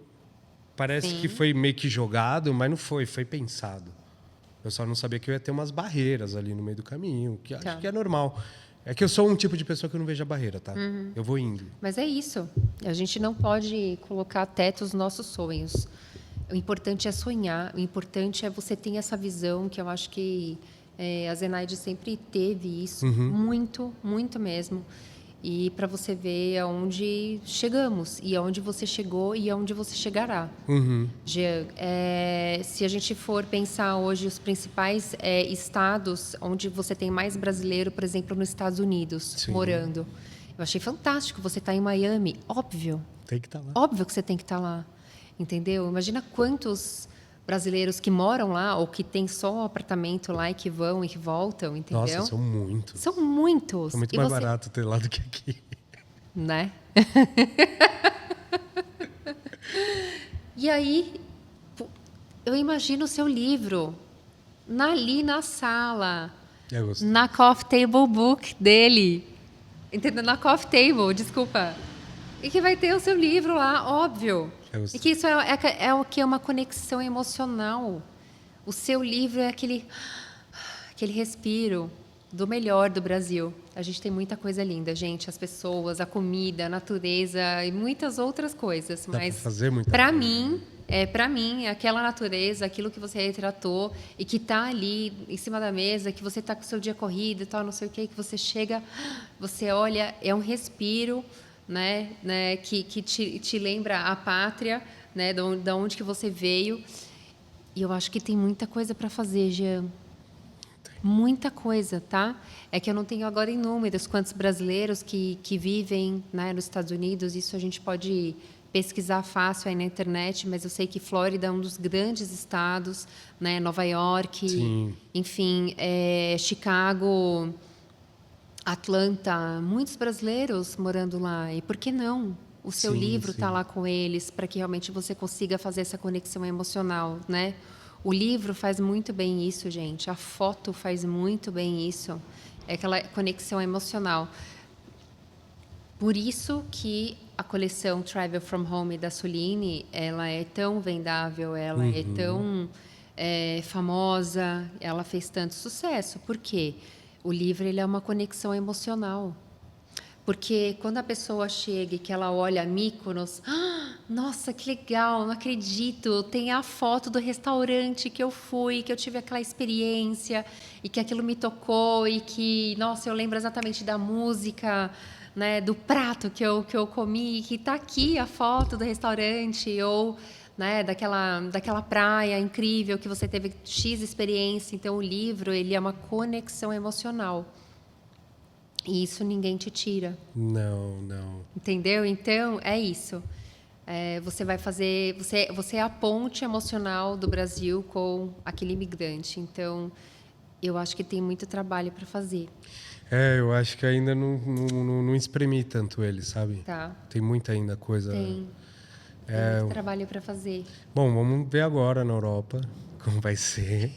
parece que foi meio que jogado, mas não foi pensado. Eu só não sabia que eu ia ter umas barreiras ali no meio do caminho, que acho que é normal. É que eu sou um tipo de pessoa que eu não vejo a barreira, tá? Eu vou indo. Mas é isso. A gente não pode colocar tetos nos nossos sonhos. O importante é sonhar. O importante é você ter essa visão que eu acho que A Zenaide sempre teve isso, muito, muito mesmo. E para você ver aonde chegamos, e aonde você chegou e aonde você chegará. Jean, se a gente for pensar hoje os principais estados onde você tem mais brasileiro, por exemplo, nos Estados Unidos, Sim. morando. Eu achei fantástico você estar em Miami, óbvio. Tem que estar lá. Óbvio que você tem que estar lá, entendeu? Imagina quantos brasileiros que moram lá ou que têm só um apartamento lá e que vão e que voltam, entendeu? Nossa, são muitos. São muitos. É muito E mais você... barato ter lá do que aqui. Né? E aí, eu imagino o seu livro ali na sala, na coffee table book dele. Entendeu? Na coffee table, desculpa. E que vai ter o seu livro lá, óbvio. E que isso é o que é uma conexão emocional. O seu livro é aquele respiro do melhor do Brasil. A gente tem muita coisa linda, gente. As pessoas, a comida, a natureza e muitas outras coisas. Dá mas pra fazer muita para coisa. mim, aquela natureza, aquilo que você retratou e que está ali em cima da mesa, que você está com o seu dia corrido e tal, não sei o quê, que você chega, você olha, é um respiro, né, que te lembra a pátria, né, da onde que você veio. E eu acho que tem muita coisa para fazer, Jean. Muita coisa, tá? É que eu não tenho agora em números quantos brasileiros que vivem, né, nos Estados Unidos. Isso a gente pode pesquisar fácil aí na internet, mas eu sei que Flórida é um dos grandes estados, né? Nova York, Sim. enfim, Chicago, Atlanta, muitos brasileiros morando lá. E por que não? O seu livro está lá com eles para que realmente você consiga fazer essa conexão emocional, né? O livro faz muito bem isso, gente. A foto faz muito bem isso. É aquela conexão emocional. Por isso que a coleção Travel from Home da Soline, ela é tão vendável, ela é tão famosa, ela fez tanto sucesso. Por quê? O livro ele é uma conexão emocional. Porque quando a pessoa chega e que ela olha Mykonos, nossa, que legal, não acredito, tem a foto do restaurante que eu fui, que eu tive aquela experiência e que aquilo me tocou e que, nossa, eu lembro exatamente da música, né, do prato que eu comi, que está aqui a foto do restaurante ou, né, daquela praia incrível que você teve X experiência. Então, o livro ele é uma conexão emocional. E isso ninguém te tira. Não, não. Entendeu? Então, é isso. Você vai fazer... Você é a ponte emocional do Brasil com aquele imigrante. Então, eu acho que tem muito trabalho para fazer. Eu acho que ainda não espremi tanto ele, sabe? Tá. Tem muita ainda coisa... Tem muito trabalho para fazer. Bom, vamos ver agora na Europa como vai ser.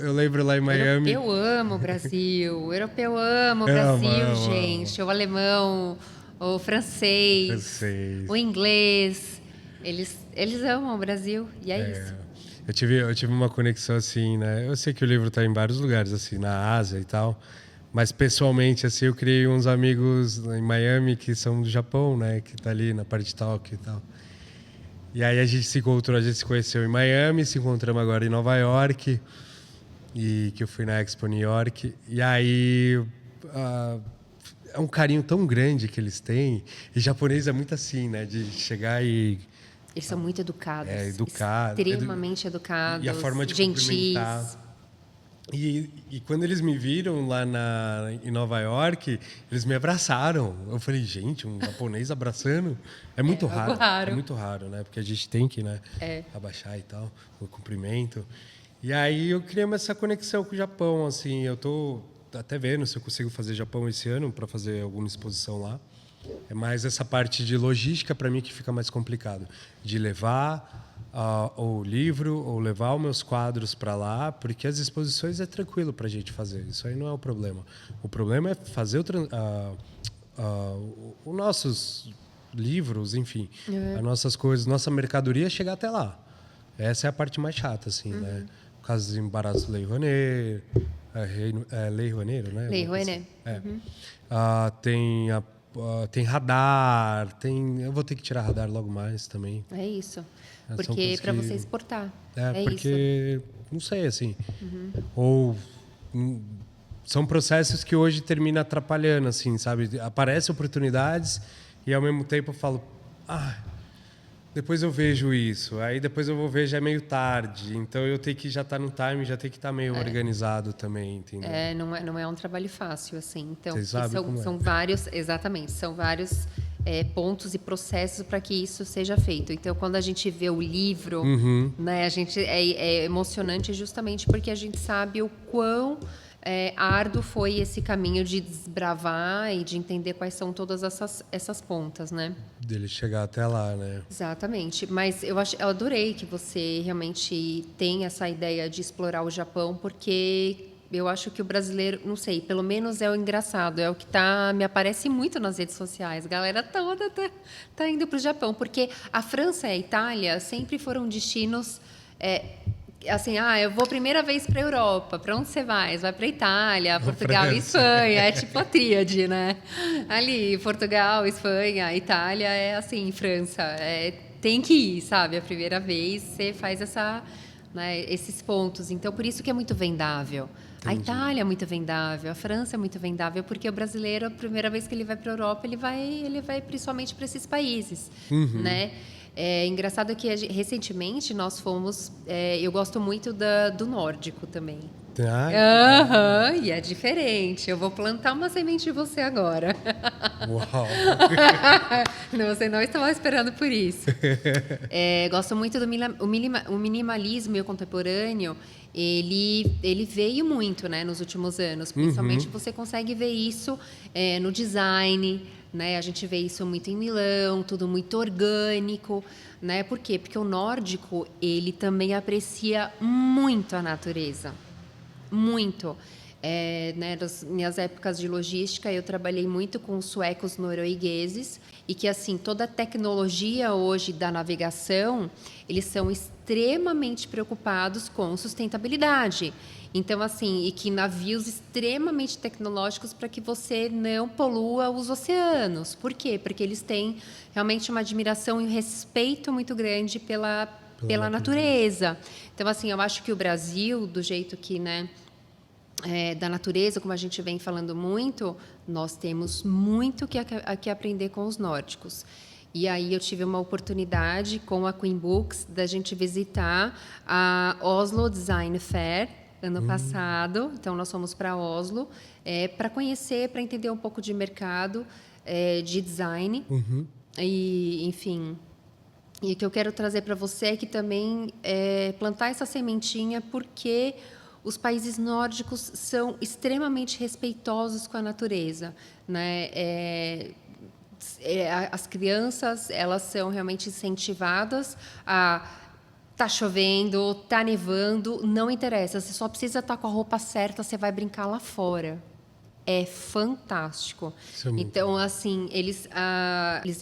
Eu lembro lá em Miami... Eu amo o Brasil. O europeu ama o Brasil, gente. O alemão, o francês, o inglês. Eles amam o Brasil e é isso. Eu tive uma conexão assim, né? Eu sei que o livro está em vários lugares, assim, na Ásia e tal. Mas pessoalmente, assim, eu criei uns amigos em Miami que são do Japão, né? Que tá ali na parte de Tóquio e tal. E aí a gente se conheceu em Miami, se encontramos agora em Nova York, e que eu fui na Expo New York. E aí é um carinho tão grande que eles têm. E japonês é muito assim, né? De chegar e... Eles são muito educados. Educados. Extremamente educados. E a forma de gentis. cumprimentar. E quando eles me viram lá em Nova York, eles me abraçaram. Eu falei, gente, um japonês abraçando? É muito raro. É muito raro, né? Porque a gente tem que, né, abaixar e tal, o cumprimento. E aí eu criei essa conexão com o Japão, assim. Eu tô até vendo se eu consigo fazer Japão esse ano para fazer alguma exposição lá. É mais essa parte de logística para mim que fica mais complicado. De levar o livro ou levar os meus quadros para lá, porque as exposições é tranquilo para a gente fazer. Isso aí não é o problema. O problema é fazer os nossos livros, enfim, as nossas coisas, nossa mercadoria chegar até lá. Essa é a parte mais chata, assim, né? Por causa dos embaraços Lei Rouanet, Lei Rouanet, né? Lei Rouanet. Tem radar, eu vou ter que tirar radar logo mais também. É isso. Porque para você exportar. Porque isso. Não sei, assim. Ou são processos que hoje terminam atrapalhando, assim, sabe? Aparecem oportunidades e, ao mesmo tempo, eu falo... depois eu vejo isso. Aí depois eu vou ver, já é meio tarde. Então eu tenho que já estar no time, já tem que estar meio organizado também, entendeu? Não é um trabalho fácil, assim. Então, Vocês sabem como são vários... Exatamente, são vários pontos e processos para que isso seja feito. Então, quando a gente vê o livro, né, a gente é emocionante justamente porque a gente sabe o quão árduo foi esse caminho de desbravar e de entender quais são todas essas pontas, né? Dele chegar até lá, né? Exatamente. Mas eu adorei que você realmente tem essa ideia de explorar o Japão, porque eu acho que o brasileiro, não sei, pelo menos é o engraçado, é o que me aparece muito nas redes sociais. A galera toda tá indo para o Japão, porque a França e a Itália sempre foram destinos... assim, eu vou primeira vez para a Europa. Para onde você vai? Você vai para a Itália, Portugal e Espanha. É tipo a tríade, né? Ali, Portugal, Espanha, Itália é assim, França. Tem que ir, sabe? A primeira vez você faz esses pontos. Então, por isso que é muito vendável. Entendi. A Itália é muito vendável, a França é muito vendável, porque o brasileiro, a primeira vez que ele vai para a Europa, ele vai principalmente para esses países, né? É engraçado que recentemente nós fomos... eu gosto muito do nórdico também. E é diferente. Eu vou plantar uma semente de você agora. Uau! Você não estava esperando por isso. Gosto muito do o minimalismo e o contemporâneo. Ele veio muito, né, nos últimos anos. Principalmente você consegue ver isso no design, né? A gente vê isso muito em Milão, tudo muito orgânico, né? Por quê? Porque o nórdico, ele também aprecia muito a natureza. Muito. Né, nas minhas épocas de logística, eu trabalhei muito com os suecos noruegueses e que, assim, toda a tecnologia hoje da navegação, eles são extremamente preocupados com sustentabilidade. Então, assim, e que navios extremamente tecnológicos para que você não polua os oceanos. Por quê? Porque eles têm realmente uma admiração e um respeito muito grande pela natureza. Então, assim, eu acho que o Brasil, do jeito que, né, da natureza, como a gente vem falando muito, nós temos muito que aprender com os nórdicos. E aí eu tive uma oportunidade com a Queen Books da gente visitar a Oslo Design Fair ano passado. Então nós fomos para Oslo para conhecer, para entender um pouco de mercado de design e, enfim. E o que eu quero trazer para você é que também plantar essa sementinha, porque os países nórdicos são extremamente respeitosos com a natureza, né? As crianças, elas são realmente incentivadas a... Tá chovendo, tá nevando, não interessa. Você só precisa estar com a roupa certa, você vai brincar lá fora. É fantástico. Então, assim, eles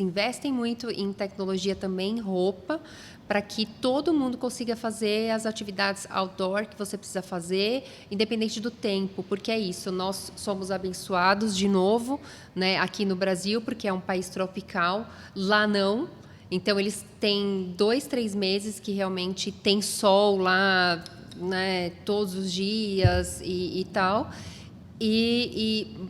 investem muito em tecnologia também, em roupa, para que todo mundo consiga fazer as atividades outdoor que você precisa fazer, independente do tempo, porque é isso, nós somos abençoados, de novo, né, aqui no Brasil, porque é um país tropical, lá não. Então, eles têm 2, 3 meses que realmente tem sol lá, né, todos os dias e tal.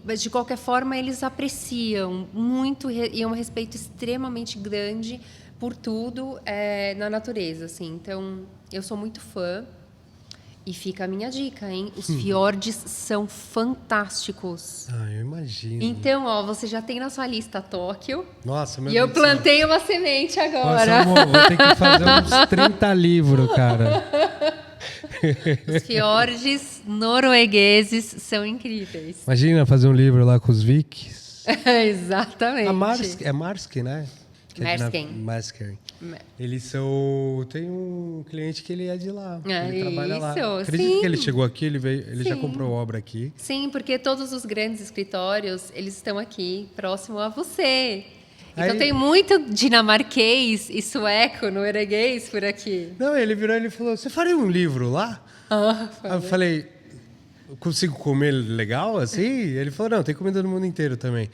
Mas, de qualquer forma, eles apreciam muito e é um respeito extremamente grande por tudo na natureza, assim. Então, eu sou muito fã. E fica a minha dica, hein? Os fiordes são fantásticos. Eu imagino. Então, você já tem na sua lista Tóquio. Nossa, meu Deus. E eu plantei uma semente agora. Nossa, vou ter que fazer uns 30 livros, cara. Os fiordes noruegueses são incríveis. Imagina fazer um livro lá com os vikings. Exatamente. É Maersk, né? Maersk. Eles são... Tem um cliente que ele é de lá. Ele trabalha lá. Acredito que ele chegou aqui, ele já comprou obra aqui. Sim, porque todos os grandes escritórios, eles estão aqui, próximo a você. Então tem muito dinamarquês e sueco, norueguês por aqui. Não, ele virou e falou, você faria um livro lá? Aí eu falei, eu consigo comer legal assim? Ele falou, não, tem comida no mundo inteiro também.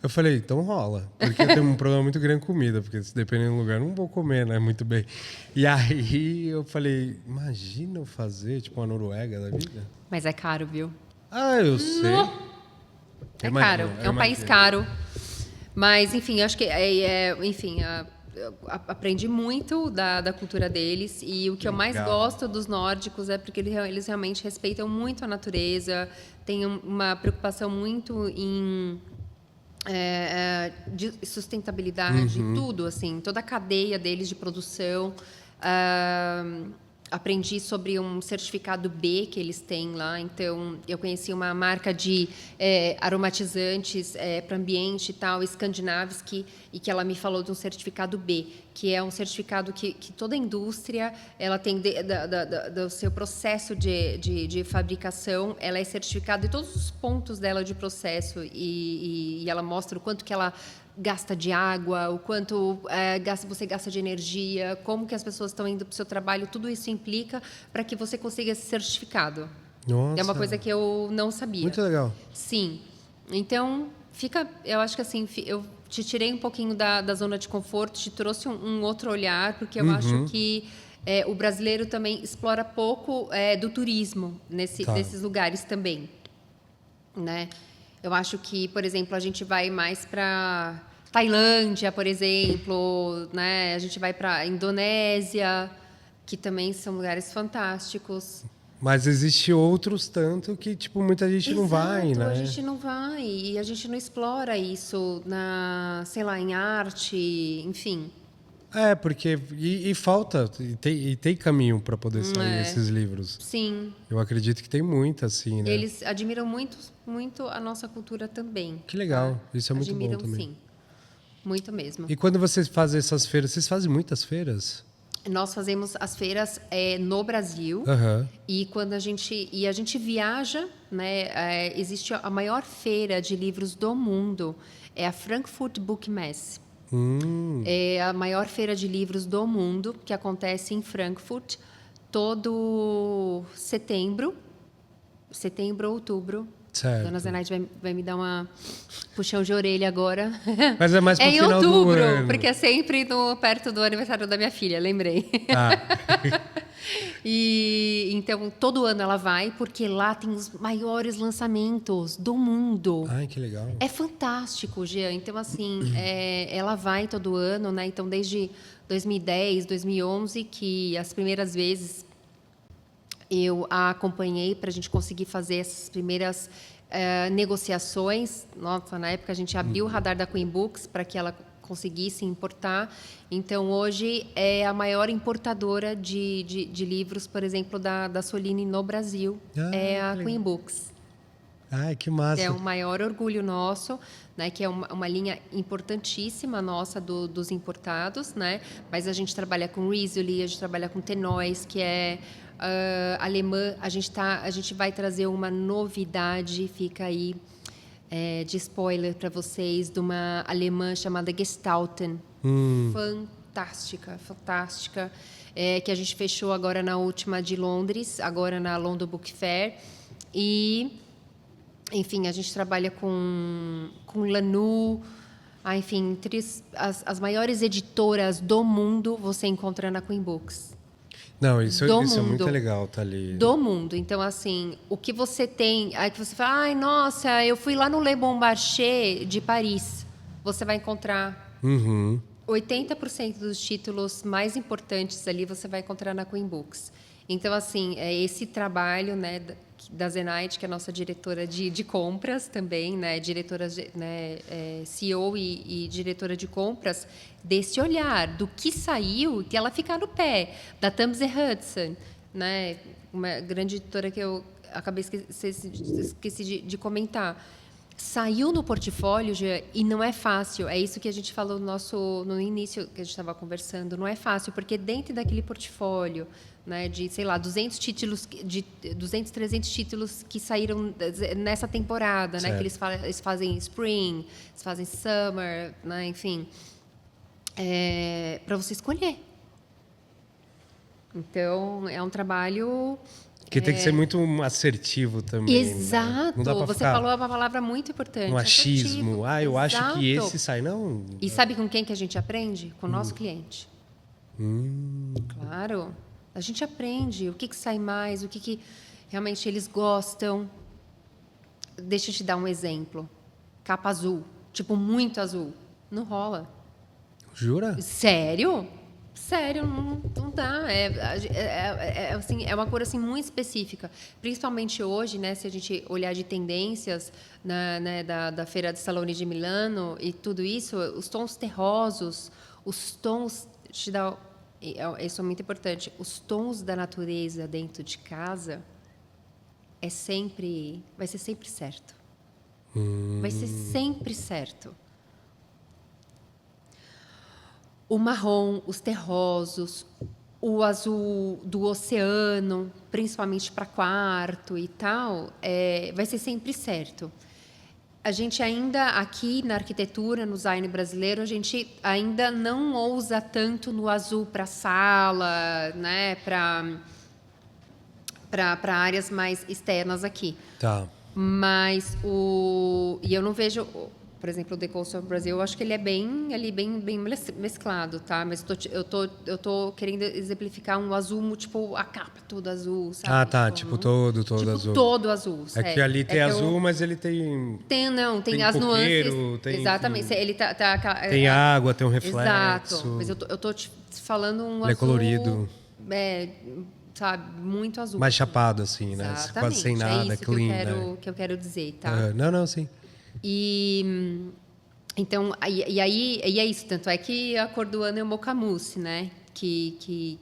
Eu falei, então rola. Porque eu tenho um problema muito grande com comida, porque se dependendo do lugar, eu não vou comer, né? Muito bem. E aí eu falei, imagina eu fazer, tipo, uma Noruega da vida. Mas é caro, viu? Ah, eu sei. É caro. É um país caro. Mas, enfim, acho que, enfim, eu aprendi muito da cultura deles. E o que eu mais gosto dos nórdicos é porque eles realmente respeitam muito a natureza, têm uma preocupação muito em de sustentabilidade, tudo, assim, toda a cadeia deles de produção. Aprendi sobre um certificado B que eles têm lá. Então, eu conheci uma marca de aromatizantes para ambiente e tal, escandinavos, e que ela me falou de um certificado B, que é um certificado que toda a indústria ela tem do seu processo de fabricação, ela é certificada em todos os pontos dela de processo e ela mostra o quanto que ela gasta de água, o quanto você gasta de energia, como que as pessoas estão indo para o seu trabalho, tudo isso implica para que você consiga esse certificado. Nossa. É uma coisa que eu não sabia. Muito legal. Sim. Então, eu acho que assim, eu te tirei um pouquinho da zona de conforto, te trouxe um outro olhar, porque eu acho que o brasileiro também explora pouco do turismo nesses lugares também, né? Eu acho que, por exemplo, a gente vai mais para Tailândia, por exemplo, né? A gente vai para Indonésia, que também são lugares fantásticos. Mas existe outros tanto que, tipo, muita gente não vai, né? A gente não vai e a gente não explora isso sei lá, em arte, enfim. Porque... E falta, e tem caminho para poder sair esses livros. Sim. Eu acredito que tem muito, assim, né? Eles admiram muito, muito a nossa cultura também. Que legal. Tá? Isso é muito bom também. Sim. Muito mesmo. E quando vocês fazem essas feiras, vocês fazem muitas feiras? Nós fazemos as feiras no Brasil e quando a gente viaja, né? Existe a maior feira de livros do mundo, é a Frankfurt Book Messe. É a maior feira de livros do mundo que acontece em Frankfurt todo setembro, outubro. Certo. Dona Zenaide vai me dar uma puxão de orelha agora. Mas é mais pro final do ano. Em outubro, porque é sempre perto do aniversário da minha filha, lembrei. E então todo ano ela vai, porque lá tem os maiores lançamentos do mundo. Ai, que legal. É fantástico, Jean. Então, assim, ela vai todo ano, né? Então, desde 2010, 2011, que as primeiras vezes eu a acompanhei para a gente conseguir fazer essas primeiras negociações. Nossa, na época a gente abriu o radar da Queen Books para que ela conseguisse importar. Então, hoje é a maior importadora de livros, por exemplo, da Soline no Brasil. É a Queen Books. Ai, que massa. É o maior orgulho nosso, né, que é uma linha importantíssima nossa dos importados, né? Mas a gente trabalha com Riesling, a gente trabalha com Tenois, que é alemã. A gente vai trazer uma novidade, fica aí de spoiler para vocês, de uma alemã chamada Gestalten. Fantástica, fantástica. Que a gente fechou agora na última de Londres, agora na London Book Fair. E... enfim, a gente trabalha com Lanu, enfim, entre as maiores editoras do mundo você encontra na Queen Books. Não, isso é muito legal, tá ali. Do mundo. Então, assim, o que você tem... Aí que você fala, ai, nossa, eu fui lá no Le Bon Marché de Paris. Você vai encontrar 80% dos títulos mais importantes ali você vai encontrar na Queen Books. Então, assim, esse trabalho, né, da Zenaide, que é a nossa diretora de compras também, né, diretora, né, CEO e diretora de compras, desse olhar do que saiu, que ela ficar no pé, da Thames Hudson, né, uma grande editora que eu acabei esqueci de comentar. Saiu no portfólio, e não é fácil. É isso que a gente falou no início que a gente estava conversando. Não é fácil, porque dentro daquele portfólio, né, de, sei lá, 200 títulos, de 200, 300 títulos que saíram nessa temporada, né, que eles fazem Spring, eles fazem Summer, né, enfim, para você escolher. Então, é um trabalho... Que tem que ser muito assertivo também. Exato. Né? Não dá pra Você ficar falou uma palavra muito importante. um achismo. Assertivo. Eu acho que Exato. esse sai. Não. E sabe com quem que a gente aprende? Com o nosso cliente. Claro. A gente aprende o que sai mais, o que realmente eles gostam. Deixa eu te dar um exemplo. Capa azul. Tipo, muito azul. Não rola. Jura? Sério? Sério, não dá. Assim, é uma cor assim, muito específica. Principalmente hoje, né, se a gente olhar de tendências né, da Feira de Salone de Milano e tudo isso, os tons terrosos, os tons... Te dá, isso é muito importante. Os tons da natureza dentro de casa vai ser sempre certo. Vai ser sempre certo. O marrom, os terrosos, o azul do oceano, principalmente para quarto e tal, vai ser sempre certo. A gente ainda, aqui na arquitetura, no design brasileiro, a gente ainda não ousa tanto no azul para sala, né, para áreas mais externas aqui. Tá. Mas e eu não vejo, por exemplo, o Decoration Brasil, eu acho que ele é bem mesclado, tá? Mas eu tô querendo exemplificar um azul, tipo a capa toda azul, sabe? Ah, tá, tipo todo tipo azul. todo azul. É que ali tem azul, mas ele tem tem as coqueiro, nuances. tem, exatamente. enfim, Ele tem água, tem um reflexo. Exato. Mas eu tô te falando um Ele azul. é colorido. Sabe, muito azul. Mais chapado, assim, né? Exatamente. Quase sem nada, é isso clean, que eu quero dizer, tá? Não, sim. E então, e é isso. Tanto é que a cor do ano é o mocha mousse, né? Que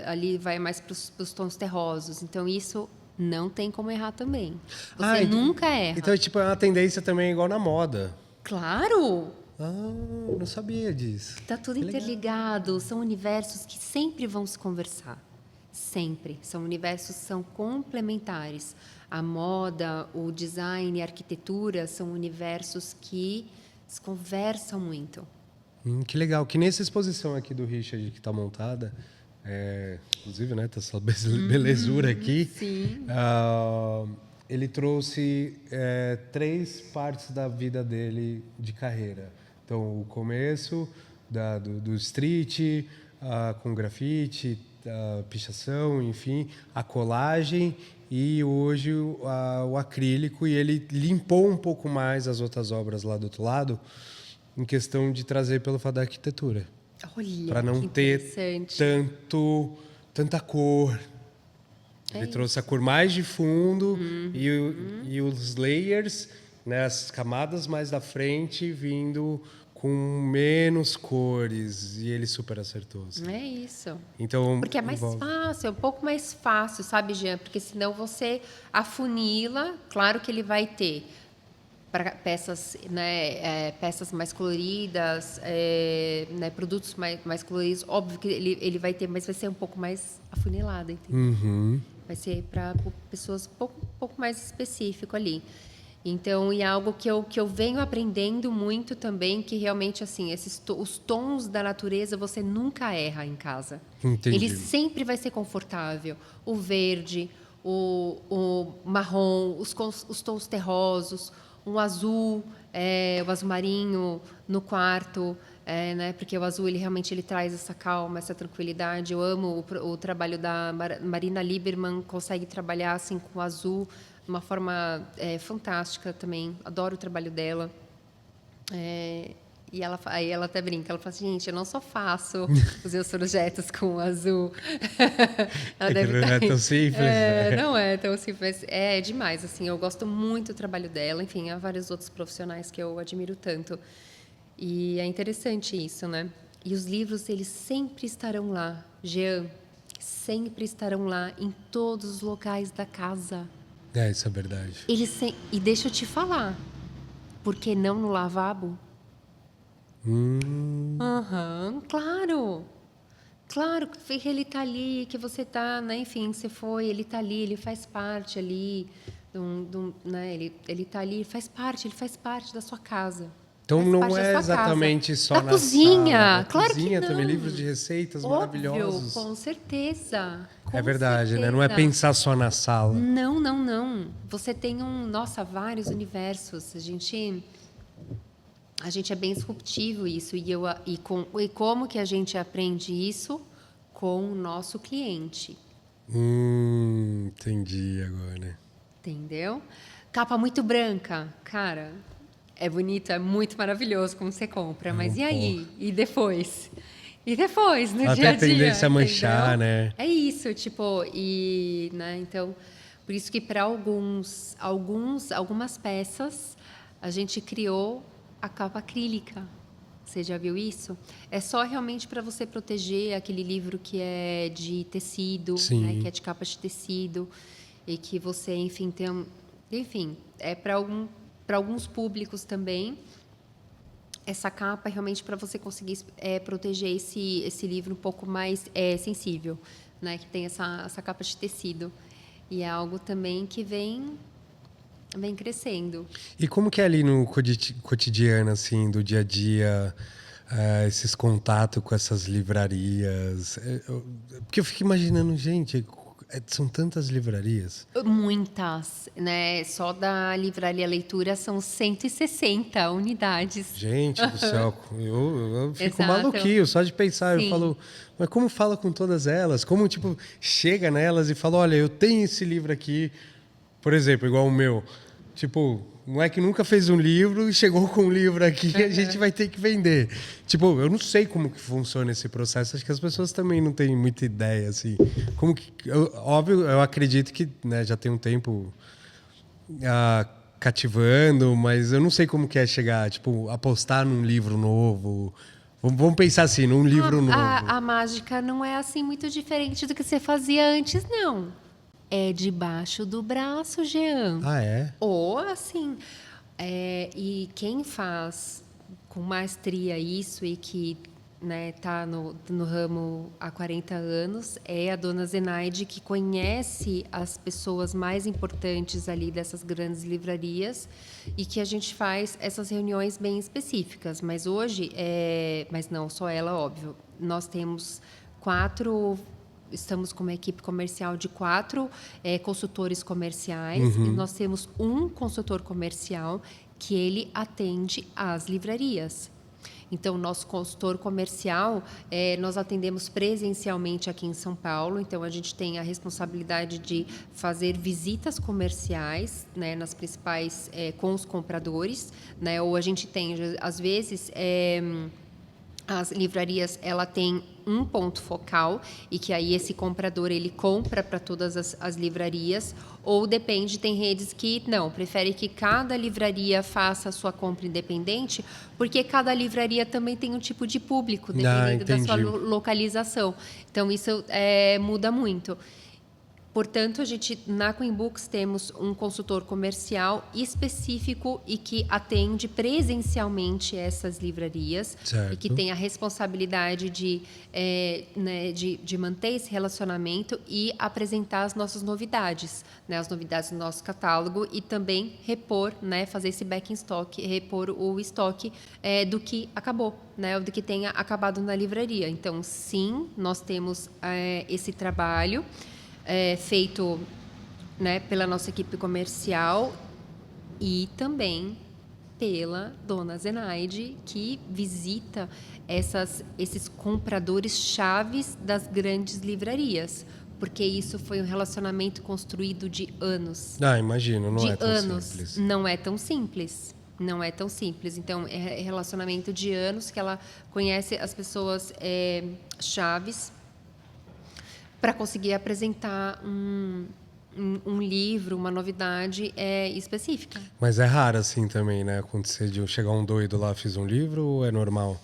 ali vai mais para os tons terrosos. Então, isso não tem como errar também. Você nunca erra. Então, tipo, é uma tendência também igual na moda. Claro! Não sabia disso. Está tudo interligado. São universos que sempre vão se conversar. Sempre. São universos que são complementares. A moda, o design e a arquitetura são universos que se conversam muito. Que legal. Que nessa exposição aqui do Richard que está montada, inclusive, né, tá essa belezura aqui. Sim. Ele trouxe 3 partes da vida dele de carreira. Então, o começo do street, com grafite, a pichação, enfim, a colagem e hoje o acrílico. E ele limpou um pouco mais as outras obras lá do outro lado, em questão de trazer pelo fato da arquitetura. Olha, para não ter tanta cor. Ele trouxe a cor mais de fundo e os layers, né, as camadas mais da frente vindo com menos cores, e ele super acertou. Assim. É isso. Então, porque é mais fácil, é um pouco mais fácil, sabe, Jean? Porque senão você afunila, claro que ele vai ter para peças, né, peças mais coloridas, né, produtos mais coloridos, óbvio que ele vai ter, mas vai ser um pouco mais afunilado, entendeu? Vai ser para pessoas um pouco mais específico ali. Então, e é algo que eu venho aprendendo muito também, que realmente, assim, os tons da natureza você nunca erra em casa. Entendi. Ele sempre vai ser confortável. O verde, o marrom, os tons terrosos, um azul, o azul marinho no quarto, né? Porque o azul ele realmente traz essa calma, essa tranquilidade. Eu amo o trabalho da Marina Lieberman, consegue trabalhar assim com o azul de uma forma fantástica também. Adoro o trabalho dela. E aí ela até brinca, ela fala assim, gente, eu não só faço os meus projetos com o azul. Ela não é tão simples. Não é tão simples. É demais, assim, eu gosto muito do trabalho dela. Enfim, há vários outros profissionais que eu admiro tanto. E é interessante isso, né? E os livros, eles sempre estarão lá. Jean, sempre estarão lá, em todos os locais da casa. Isso é verdade. E deixa eu te falar, por que não no lavabo? Claro. Claro que ele está ali, que você está, né? Enfim, você foi, ele está ali, ele faz parte ali, né? Ele está ali, ele faz parte da sua casa. Então faz não parte da é sua casa. exatamente só Da na cozinha, sala. claro que Cozinha não. também, livros de receitas maravilhosos. Com certeza. É Com verdade, né? Não é certeza. pensar só na sala. Não, não, não. Você tem vários universos. A gente é bem disruptivo isso e como que a gente aprende isso com o nosso cliente, Entendi agora. entendeu? Capa muito branca, cara, é bonito, é muito maravilhoso como você compra, É mas um e pó. aí? E depois? E depois, no Até dia a a dia, tendência a manchar, entendeu? né? É isso, tipo, né, então, por isso que para algumas peças a gente criou a capa acrílica. Você já viu isso? É só realmente para você proteger aquele livro que é de tecido, né, que Sim. é de capa de tecido e que você, enfim, enfim, é para alguns públicos também essa capa é realmente para você conseguir proteger esse livro um pouco mais sensível, né? Que tem essa capa de tecido. E é algo também que vem crescendo. E como que é ali no cotidiano, assim, do dia a dia, esses contatos com essas livrarias? Porque eu fico imaginando, gente, são tantas livrarias. Muitas, né? Só da Livraria Leitura são 160 unidades. Gente do céu, eu fico Exato. maluquinho só de pensar. Eu Sim. falo, mas como fala com todas elas? Como, tipo, chega nelas e fala, olha, eu tenho esse livro aqui, por exemplo, igual o meu. Tipo, o moleque nunca fez um livro e chegou com um livro aqui e a gente vai ter que vender. Tipo, eu não sei como que funciona esse processo. Acho que as pessoas também não têm muita ideia, assim. Como que... óbvio, eu acredito que, né, já tem um tempo cativando, mas eu não sei como que é chegar, tipo, apostar num livro novo. Vamos pensar assim, num livro novo. A mágica não é assim muito diferente do que você fazia antes, não. É debaixo do braço, Jean. Ah, é? Ou assim. E quem faz com maestria isso e que tá no ramo há 40 anos é a dona Zenaide, que conhece as pessoas mais importantes ali dessas grandes livrarias e que a gente faz essas reuniões bem específicas. Mas hoje, mas não só ela, óbvio, nós temos 4. Estamos com uma equipe comercial de 4 consultores comerciais e nós temos um consultor comercial que ele atende às livrarias. Então, nosso consultor comercial, nós atendemos presencialmente aqui em São Paulo. Então, a gente tem a responsabilidade de fazer visitas comerciais, né, nas principais, com os compradores, né? Ou a gente tem, às vezes, as livrarias, ela tem um ponto focal e que aí esse comprador ele compra para todas as livrarias, ou depende, tem redes que não, prefere que cada livraria faça a sua compra independente, porque cada livraria também tem um tipo de público, dependendo da sua Entendi. localização. Então, isso muda muito. Portanto, na Queen Books temos um consultor comercial específico e que atende presencialmente essas livrarias. Certo. E que tem a responsabilidade de manter esse relacionamento e apresentar as nossas novidades, né, as novidades do nosso catálogo e também repor, né, fazer esse back in stock, repor o estoque do que acabou, né, do que tenha acabado na livraria. Então, sim, nós temos esse trabalho feito, né, pela nossa equipe comercial e também pela dona Zenaide, que visita esses compradores chaves das grandes livrarias, porque isso foi um relacionamento construído de anos. Imagino, não De é tão anos. simples. Não é tão simples. Não é tão simples. Então, é relacionamento de anos que ela conhece as pessoas chaves para conseguir apresentar um livro, uma novidade específica. Mas é raro assim também, né? Acontecer de chegar um doido lá, fiz um livro, ou é normal?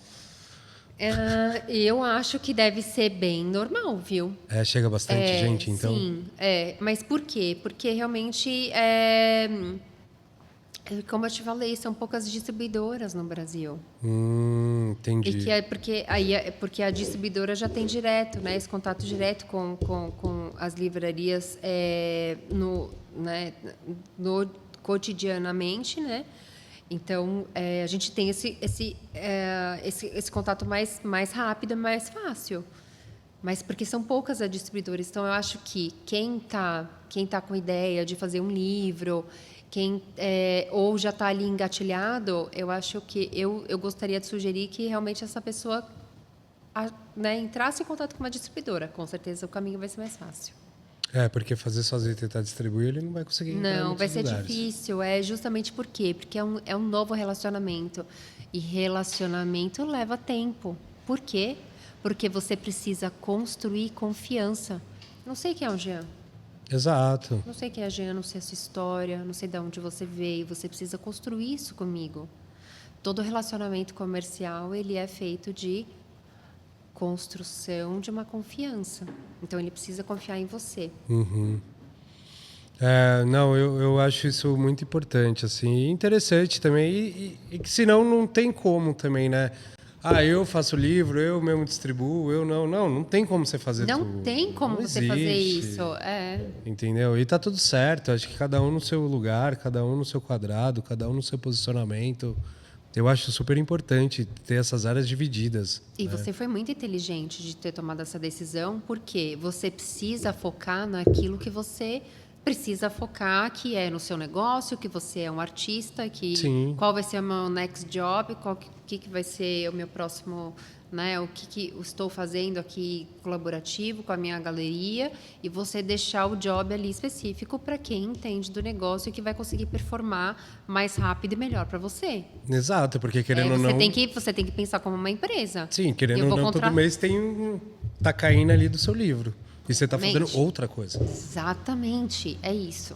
Eu acho que deve ser bem normal, viu? Chega bastante gente, então? Sim, mas por quê? Porque realmente, como eu te falei, são poucas distribuidoras no Brasil. Entendi. E que porque a distribuidora já tem direto, né, esse contato direto com as livrarias cotidianamente, né? Então, a gente tem esse contato mais rápido, mais fácil. Mas porque são poucas as distribuidoras. Então, eu acho que quem tá com ideia de fazer um livro, ou já está ali engatilhado, eu acho que eu gostaria de sugerir que realmente essa pessoa né, entrasse em contato com uma distribuidora. Com certeza o caminho vai ser mais fácil. Porque fazer sozinho e tentar distribuir, ele não vai conseguir entrar em Não, vai muitos ser lugares. difícil. Justamente por quê? Porque é um novo relacionamento. E relacionamento leva tempo. Por quê? Porque você precisa construir confiança. Não sei quem é o Jean. Exato. Não sei quem é a Jean, não sei a sua história, não sei de onde você veio. Você precisa construir isso comigo. Todo relacionamento comercial, ele é feito de construção de uma confiança. Então, ele precisa confiar em você. Não, eu acho isso muito importante, assim, e interessante também, e que senão não tem como também, né? Eu faço livro, eu mesmo distribuo, não tem como você fazer tudo. Não tem como Não você fazer existe, isso. entendeu? E tá tudo certo, acho que cada um no seu lugar, cada um no seu quadrado, cada um no seu posicionamento. Eu acho super importante ter essas áreas divididas. E você foi muito inteligente de ter tomado essa decisão, porque você precisa focar naquilo que você precisa focar, que é no seu negócio, que você é um artista, Sim. qual vai ser o meu next job, que vai ser o meu próximo, né, o que eu estou fazendo aqui colaborativo com a minha galeria, e você deixar o job ali específico para quem entende do negócio e que vai conseguir performar mais rápido e melhor para você. Exato, porque querendo ou não... Você tem que pensar como uma empresa. Sim, querendo ou não, todo mês tá caindo ali do seu livro. E você tá fazendo outra coisa. Exatamente, é isso.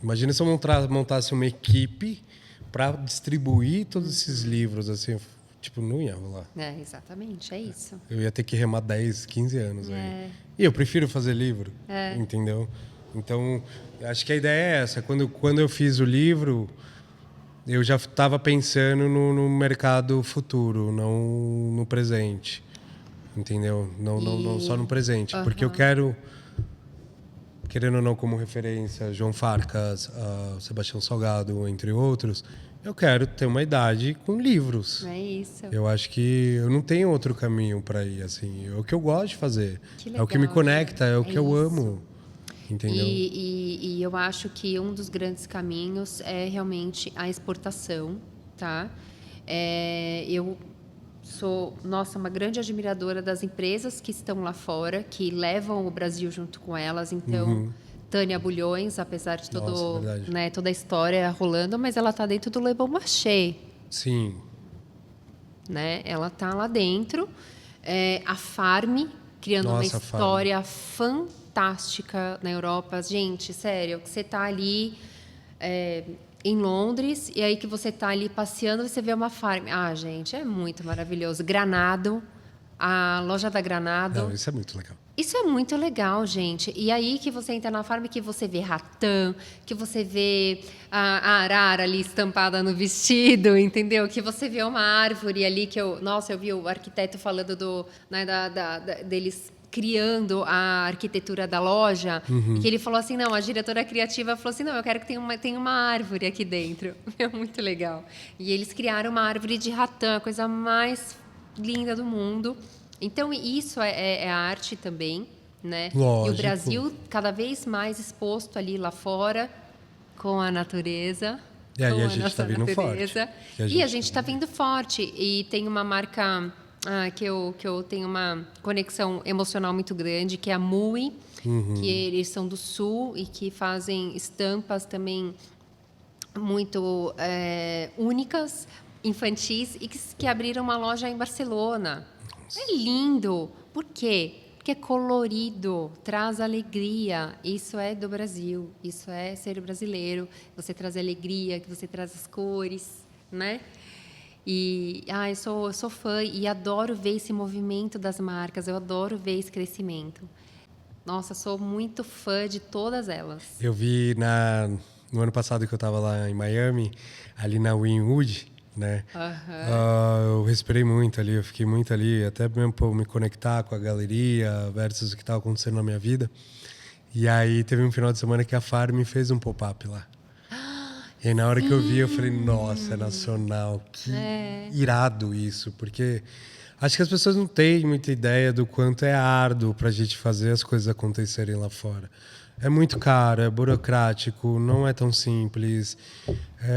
Imagina se eu montasse uma equipe para distribuir todos esses livros, assim, tipo, não ia rolar. Exatamente, é isso. Eu ia ter que remar 10, 15 anos aí. E eu prefiro fazer livro, entendeu? Então, acho que a ideia é essa. Quando eu fiz o livro, eu já estava pensando no mercado futuro, não no presente. Entendeu? Não só no presente. Porque eu quero, querendo ou não, como referência, João Farcas, Sebastião Salgado, entre outros, eu quero ter uma idade com livros. É isso. Eu acho que eu não tenho outro caminho para ir, assim. É o que eu gosto de fazer. Legal, é o que me conecta, é o que eu amo. Entendeu? E eu acho que um dos grandes caminhos é realmente a exportação, tá? Eu sou, uma grande admiradora das empresas que estão lá fora, que levam o Brasil junto com elas. Então, Tânia Bulhões, apesar de toda a história rolando, mas ela está dentro do Le Bon Marché. Sim. Né? Ela está lá dentro. A Farm, criando uma história fantástica na Europa. Gente, sério, que você está ali... em Londres, e aí que você está ali passeando, você vê uma farm. Gente, é muito maravilhoso. Granado, a loja da Granado. Não, isso é muito legal. Isso é muito legal, gente. E aí que você entra na farm, que você vê ratã, que você vê a arara ali estampada no vestido, entendeu? Que você vê uma árvore ali que eu vi o arquiteto falando deles criando a arquitetura da loja, que ele falou assim, não, a diretora criativa falou assim, não, eu quero que tenha uma árvore aqui dentro. É muito legal. E eles criaram uma árvore de ratã, a coisa mais linda do mundo. Então, isso é arte também, né? Lógico. E o Brasil cada vez mais exposto ali lá fora, com a natureza. E aí a gente está vindo forte. E a gente está vindo forte. E tem uma marca... que eu tenho uma conexão emocional muito grande, que é a Mui, que eles são do Sul e que fazem estampas também muito únicas, infantis, e que abriram uma loja em Barcelona. Nossa. É lindo. Por quê? Porque é colorido, traz alegria. Isso é do Brasil, isso é ser brasileiro. Você traz alegria, que você traz as cores, né? E eu sou fã e adoro ver esse movimento das marcas, eu adoro ver esse crescimento. Nossa, sou muito fã de todas elas. Eu vi no ano passado que eu estava lá em Miami, ali na Wynwood, né? Eu respirei muito ali, eu fiquei muito ali, até mesmo para me conectar com a galeria versus o que estava acontecendo na minha vida. E aí teve um final de semana que a Farm fez um pop-up lá. E aí, na hora que eu vi, eu falei, nossa, é nacional. Que irado isso. Porque acho que as pessoas não têm muita ideia do quanto é árduo pra gente fazer as coisas acontecerem lá fora. É muito caro, é burocrático, não é tão simples.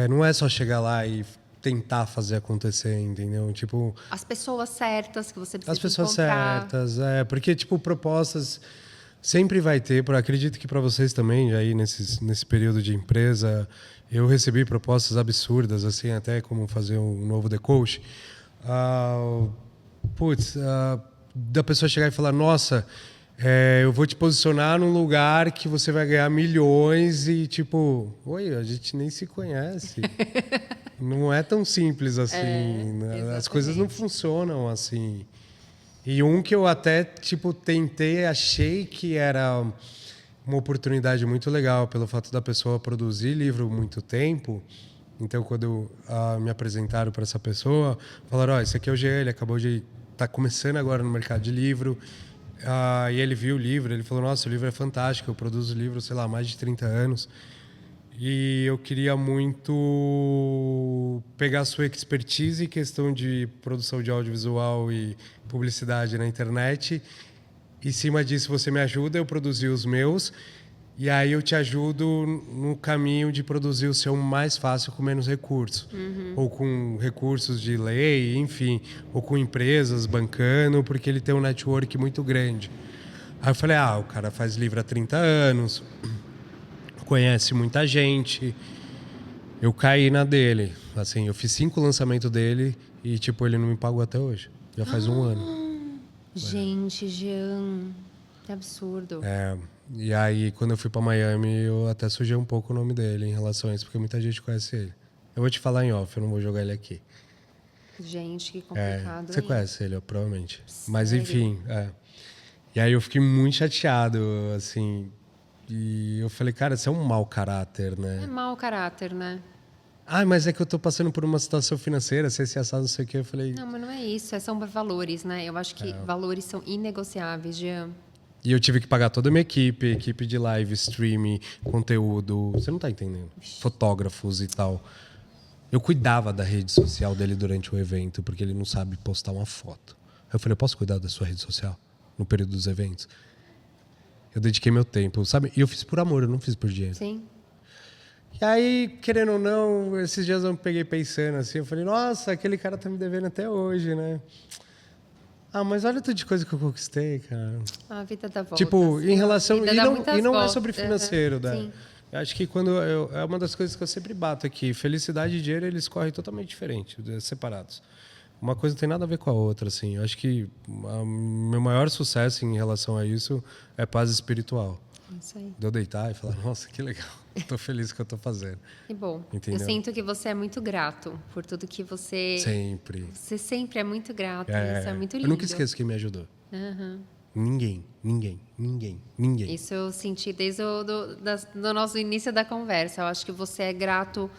Não é só chegar lá e tentar fazer acontecer, entendeu? Tipo, As pessoas certas que você precisa as pessoas encontrar. certas, porque tipo propostas sempre vai ter. Acredito que para vocês também, aí nesse período de empresa, eu recebi propostas absurdas, assim, até como fazer um novo The Coach. Da pessoa chegar e falar, nossa, eu vou te posicionar num lugar que você vai ganhar milhões e tipo, oi, a gente nem se conhece. Não é tão simples assim, né? As coisas não funcionam assim. E um que eu até tipo tentei, achei que era uma oportunidade muito legal pelo fato da pessoa produzir livro muito tempo. Então, quando me apresentaram para essa pessoa, falaram, esse aqui é o Jean, ele acabou de estar começando agora no mercado de livro. E ele viu o livro, ele falou, nossa, o livro é fantástico, eu produzo livro, sei lá, há mais de 30 anos. E eu queria muito pegar a sua expertise em questão de produção de audiovisual e publicidade na internet. Em cima disso, você me ajuda, eu produzir os meus. E aí eu te ajudo no caminho de produzir o seu mais fácil com menos recursos. Ou com recursos de lei, enfim. Ou com empresas bancando, porque ele tem um network muito grande. Aí eu falei, o cara faz livro há 30 anos, conhece muita gente. Eu caí na dele. Assim, eu fiz 5 lançamentos dele e, tipo, ele não me pagou até hoje. Já faz um ano. Gente, Jean, que absurdo. E aí, quando eu fui pra Miami, eu até sujei um pouco o nome dele em relação a isso, porque muita gente conhece ele. Eu vou te falar em off, eu não vou jogar ele aqui. Gente, que complicado. Você conhece ele, provavelmente. Sério? Mas, enfim, E aí eu fiquei muito chateado, assim. E eu falei, cara, você é um mau caráter, né? É mau caráter, né? Mas é que eu tô passando por uma situação financeira, se esse assado, não sei o que. Eu falei... Não, mas não é isso. São valores, né? Eu acho que valores são inegociáveis, Jean. E eu tive que pagar toda a minha equipe de live, streaming, conteúdo. Você não tá entendendo. Fotógrafos e tal. Eu cuidava da rede social dele durante o evento, porque ele não sabe postar uma foto. Eu falei, eu posso cuidar da sua rede social no período dos eventos? Eu dediquei meu tempo, sabe? E eu fiz por amor, eu não fiz por dinheiro. Sim. E aí, querendo ou não, esses dias eu me peguei pensando assim, eu falei, nossa, aquele cara tá me devendo até hoje, né? Mas olha tudo de coisa que eu conquistei, cara. A vida dá volta. Tipo, em relação... E não é sobre voltas. financeiro, né? Sim. Eu acho que quando é uma das coisas que eu sempre bato aqui. Felicidade e dinheiro, eles correm totalmente diferentes, separados. Uma coisa não tem nada a ver com a outra, assim. Eu acho que meu maior sucesso em relação a isso é paz espiritual. Isso aí. De eu deitar e falar, nossa, que legal. Estou feliz com o que eu estou fazendo. Que bom. Entendeu? Eu sinto que você é muito grato por tudo que você... Sempre. Você sempre é muito grato. Isso é muito lindo. Eu nunca esqueço quem me ajudou. Ninguém. Isso eu senti desde do nosso início da conversa. Eu acho que você é grato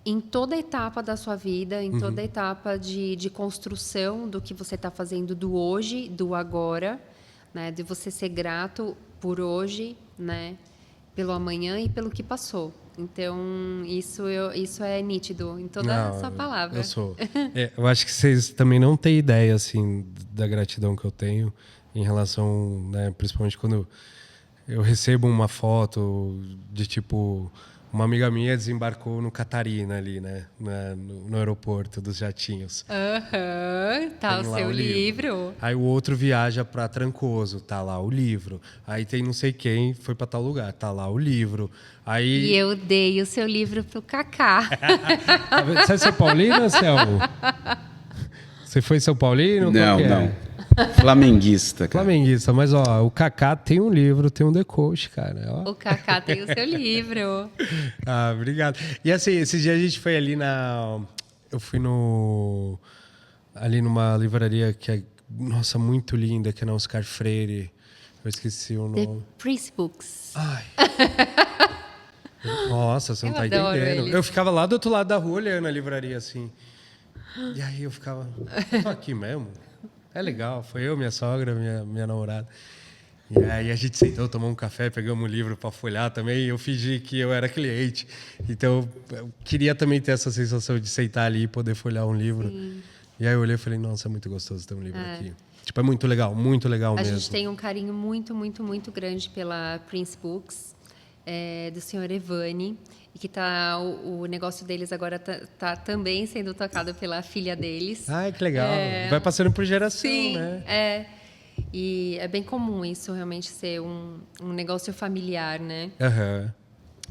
em toda etapa da sua vida, em toda etapa de construção do que você está fazendo do hoje, do agora, né? De você ser grato por hoje, né? Pelo amanhã e pelo que passou. Então, isso é nítido em toda a sua palavra. Eu sou. Eu acho que vocês também não têm ideia, assim, da gratidão que eu tenho em relação, né, principalmente quando eu recebo uma foto de, tipo, uma amiga minha desembarcou no Catarina ali, né, no aeroporto dos jatinhos. Tá o seu livro. Aí o outro viaja para Trancoso, tá lá o livro. Aí tem não sei quem, foi para tal lugar, tá lá o livro. Aí... E eu dei o seu livro pro Kaká. Você é São Paulino, Anselmo? Você foi São Paulino? Não. Flamenguista, cara. Flamenguista, mas ó, o Kaká tem um livro, tem um The Coach, cara. Ó. O Kaká tem o seu livro. Obrigado. E assim, esses dias a gente foi ali eu fui ali numa livraria que é, nossa, muito linda, que é na Oscar Freire. Eu esqueci o nome. The Prince Books. Ai. Nossa, você não tá adoro entendendo. eles. Eu ficava lá do outro lado da rua olhando a livraria assim. E aí eu ficava, tô aqui mesmo? É legal, foi eu, minha sogra, minha namorada. E aí a gente sentou, tomou um café, pegamos um livro para folhear também, e eu fingi que eu era cliente. Então, eu queria também ter essa sensação de sentar ali e poder folhear um livro. Sim. E aí eu olhei e falei, nossa, é muito gostoso ter um livro aqui. Tipo, é muito legal A mesmo. gente tem um carinho muito, muito, muito grande pela Prince Books, do senhor Evani, e que o negócio deles agora tá também sendo tocado pela filha deles. Ai, que legal. Vai passando por geração, Sim, né? E é bem comum isso realmente ser um negócio familiar, né? Aham.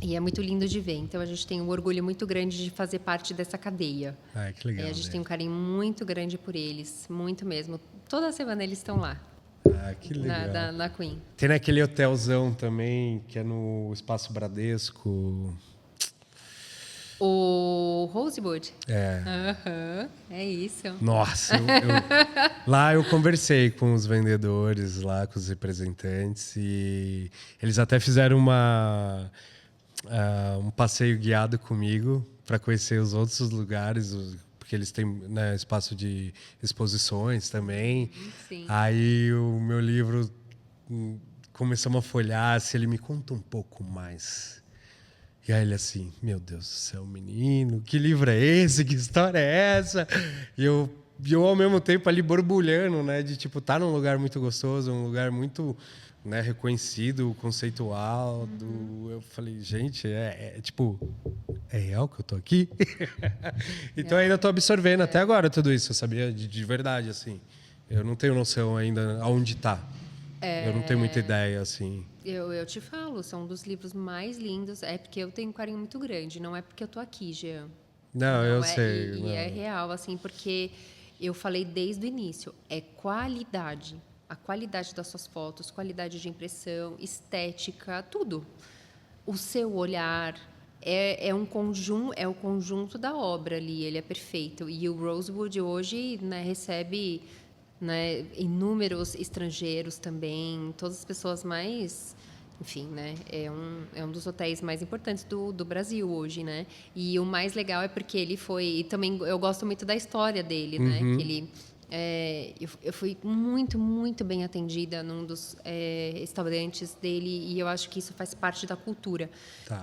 E é muito lindo de ver. Então, a gente tem um orgulho muito grande de fazer parte dessa cadeia. Ai, que legal. A gente né? tem um carinho muito grande por eles, muito mesmo. Toda semana eles estão lá, Ah, que legal. na Queen. Tem naquele hotelzão também, que é no Espaço Bradesco. O Rosewood. É. Aham, é isso. Nossa, lá eu conversei com os vendedores, lá com os representantes, e eles até fizeram um passeio guiado comigo para conhecer os outros lugares, porque eles têm, né, espaço de exposições também. Sim. Aí o meu livro começamos a folhear, se ele me conta um pouco mais. E aí ele assim, meu Deus do céu, menino, que livro é esse? Que história é essa? E eu ao mesmo tempo ali borbulhando, né? De tipo, tá num lugar muito gostoso, um lugar muito, né, reconhecido, conceitual. Eu falei, gente, tipo, é real que eu tô aqui? Então ainda tô absorvendo até agora tudo isso, sabia? De verdade, assim. Eu não tenho noção ainda aonde tá. Eu não tenho muita ideia, assim. Eu te falo, são um dos livros mais lindos. É porque eu tenho um carinho muito grande, não é porque eu tô aqui, Jean. Não, eu sei. E não. é real, assim, porque eu falei desde o início, é qualidade. A qualidade das suas fotos, qualidade de impressão, estética, tudo. O seu olhar é o conjunto da obra ali, ele é perfeito. E o Rosewood hoje, né, recebe, né, inúmeros estrangeiros também, todas as pessoas mais... Enfim, né? É um dos hotéis mais importantes do Brasil hoje, né? E o mais legal é porque ele foi... E também eu gosto muito da história dele, né? Que ele... eu fui muito, muito bem atendida num dos restaurantes dele e eu acho que isso faz parte da cultura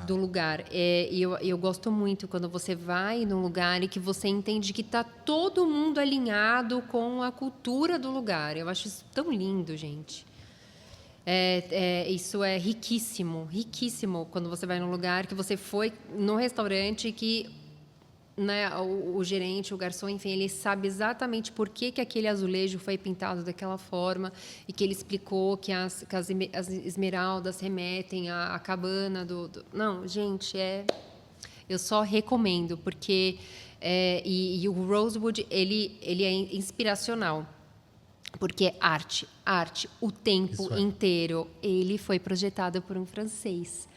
do lugar. E eu gosto muito quando você vai num lugar e que você entende que está todo mundo alinhado com a cultura do lugar. Eu acho isso tão lindo, gente. Isso é riquíssimo, riquíssimo quando você vai num lugar que você foi no restaurante que, né, o gerente, o garçom, enfim, ele sabe exatamente por que aquele azulejo foi pintado daquela forma e que ele explicou que as esmeraldas remetem à cabana Não, gente, eu só recomendo, porque... e o Rosewood, ele é inspiracional. Porque arte, o tempo inteiro. Ele foi projetado por um francês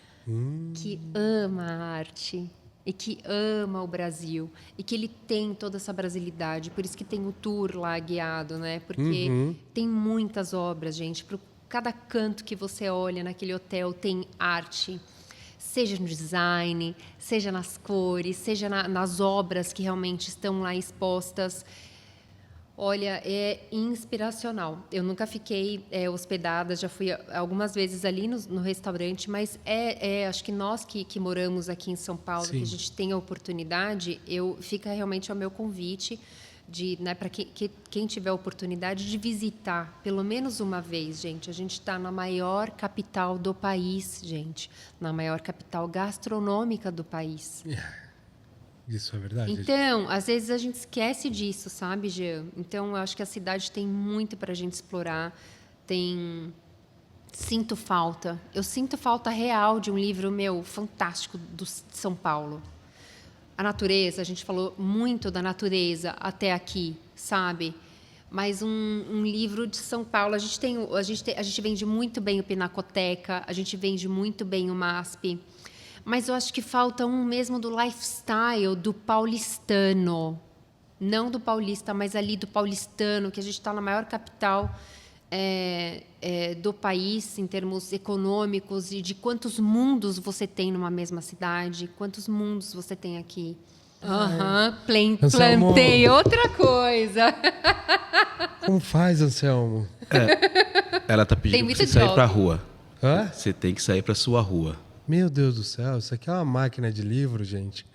que ama a arte e que ama o Brasil e que ele tem toda essa brasilidade. Por isso que tem o tour lá guiado, né? Porque tem muitas obras, gente. Para cada canto que você olha naquele hotel tem arte. Seja no design, seja nas cores, seja nas obras que realmente estão lá expostas. Olha, é inspiracional. Eu nunca fiquei hospedada, já fui algumas vezes ali no restaurante, mas acho que nós que moramos aqui em São Paulo, Sim. que a gente tem a oportunidade, fica realmente ao meu convite né, para quem tiver a oportunidade de visitar, pelo menos uma vez, gente. A gente está na maior capital do país, gente, na maior capital gastronômica do país. Isso é verdade. Então, às vezes a gente esquece disso, sabe, Jean? Então, eu acho que a cidade tem muito para a gente explorar. Sinto falta. Eu sinto falta real de um livro meu fantástico de São Paulo. A natureza, a gente falou muito da natureza até aqui, sabe? Mas um livro de São Paulo, a gente vende muito bem o Pinacoteca, a gente vende muito bem o MASP. Mas eu acho que falta um mesmo do lifestyle do paulistano. Não do paulista, mas ali do paulistano, que a gente está na maior capital do país, em termos econômicos, e de quantos mundos você tem numa mesma cidade, quantos mundos você tem aqui. Anselmo. Plantei outra coisa. Como faz, Anselmo? Ela tá Tem pedindo pra muito você sair job. pra rua. Hã? Você tem que sair pra sua rua. Meu Deus do céu, isso aqui é uma máquina de livro, gente.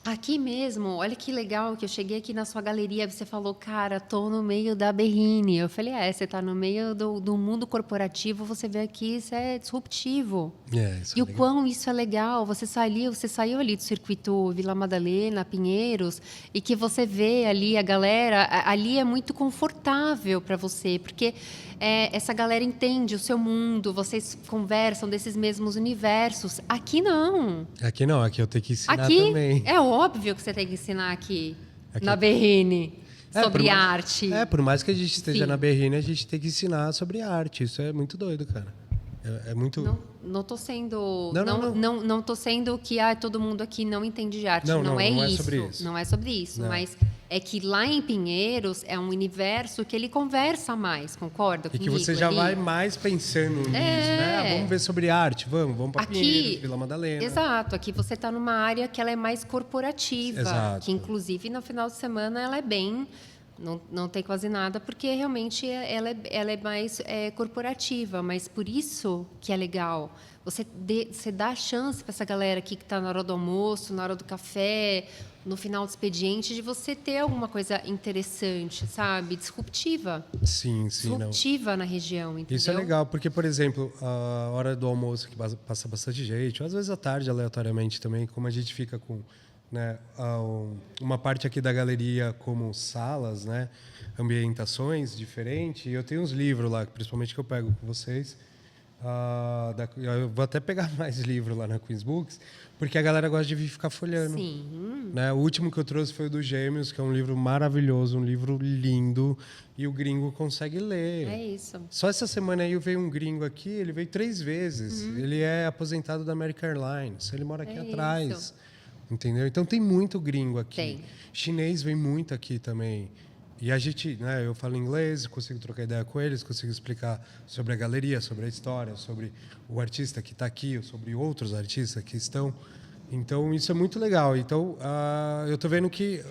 Aqui mesmo, olha que legal que eu cheguei aqui na sua galeria, você falou, cara, tô no meio da Berrine. Eu falei, você tá no meio do mundo corporativo, você vê aqui, isso é disruptivo. Isso E é o legal. quão isso é legal, você saiu ali do circuito Vila Madalena, Pinheiros, e que você vê ali a galera, ali é muito confortável para você, porque essa galera entende o seu mundo, vocês conversam desses mesmos universos. Aqui não. Aqui não, aqui eu tenho que ensinar Aqui também. é óbvio que você tem que ensinar aqui Aqui. na Berrine sobre por mais- arte. por mais que a gente esteja Sim. na Berrine, a gente tem que ensinar sobre arte. Isso é muito doido, cara. É muito... Não tô sendo. Não. Não tô sendo que todo mundo aqui não entende de arte. Não é é isso. sobre isso. Não é sobre isso. Não. Mas é que lá em Pinheiros é um universo que ele conversa mais, concorda E que comigo? você já ali? vai mais pensando nisso, né? Vamos ver sobre arte, vamos para Pinheiros, Vila Madalena. Exato, aqui você está numa área que ela é mais corporativa, Exato. que inclusive no final de semana ela é bem, não tem quase nada, porque realmente ela é mais corporativa, mas por isso que é legal. Você dá chance para essa galera aqui que está na hora do almoço, na hora do café, no final do expediente, de você ter alguma coisa interessante, sabe? Disruptiva. Sim, não. Disruptiva na região, entendeu? Isso é legal, porque, por exemplo, a hora do almoço, que passa bastante gente, ou às vezes à tarde, aleatoriamente também, como a gente fica com, né, uma parte aqui da galeria como salas, né, ambientações diferentes, e eu tenho uns livros lá, principalmente que eu pego com vocês. Eu vou até pegar mais livro lá na Queens Books, porque a galera gosta de vir ficar folhando. Sim. Né? O último que eu trouxe foi o do Gêmeos, que é um livro maravilhoso, um livro lindo, e o gringo consegue ler. É isso. Só essa semana aí veio um gringo aqui, ele veio 3 vezes. Ele é aposentado da American Airlines, ele mora aqui atrás. Isso. Entendeu? Então tem muito gringo aqui. Tem. Chinês vem muito aqui também. E a gente, né, eu falo inglês, consigo trocar ideia com eles, consigo explicar sobre a galeria, sobre a história, sobre o artista que está aqui, sobre outros artistas que estão. Então, isso é muito legal. Então, eu estou vendo que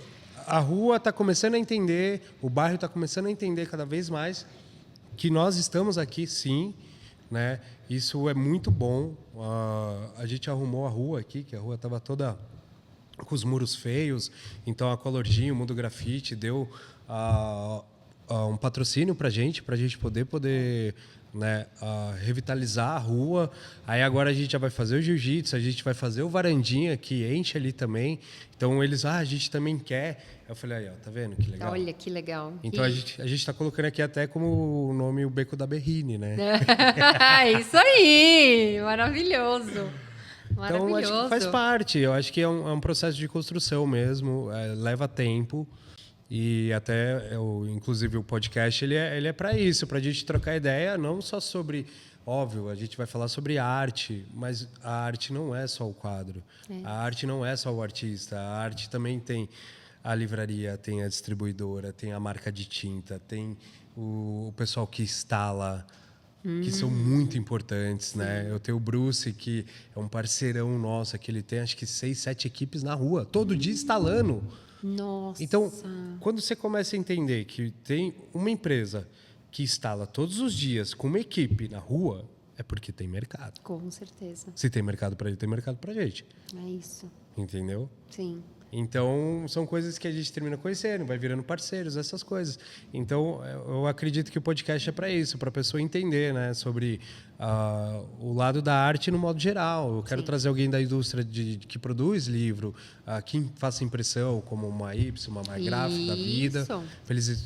a rua está começando a entender, o bairro está começando a entender cada vez mais que nós estamos aqui, sim, né? Isso é muito bom. A gente arrumou a rua aqui, que a rua estava toda com os muros feios, então a Colorginho, o Mundo Grafite, deu um patrocínio para a gente poder né, revitalizar a rua. Aí agora a gente já vai fazer o jiu-jitsu, a gente vai fazer o varandinha que enche ali também. Então eles, a gente também quer. Eu falei, aí, ó, tá vendo que legal? Olha que legal. Então a gente está colocando aqui até como o nome o Beco da Berrine, né? Isso aí, maravilhoso. Então acho que faz parte. Eu acho que é um processo de construção mesmo, leva tempo. E até, inclusive, o podcast ele é para isso, para a gente trocar ideia, não só sobre... Óbvio, a gente vai falar sobre arte, mas a arte não é só o quadro. A arte não é só o artista. A arte também tem a livraria, tem a distribuidora, tem a marca de tinta, tem o pessoal que instala, que são muito importantes, né? Eu tenho o Bruce, que é um parceirão nosso, que ele tem acho que 6, 7 equipes na rua, todo dia instalando. Nossa. Então, quando você começa a entender que tem uma empresa que instala todos os dias com uma equipe na rua, é porque tem mercado. Com certeza. Se tem mercado para ele, tem mercado para a gente. É isso. Entendeu? Sim. Então, são coisas que a gente termina conhecendo, vai virando parceiros, essas coisas. Então, eu acredito que o podcast é para isso, para a pessoa entender, né, sobre o lado da arte no modo geral. Eu quero trazer alguém da indústria que produz livro, quem faça impressão, como uma Y, uma Margraf da vida.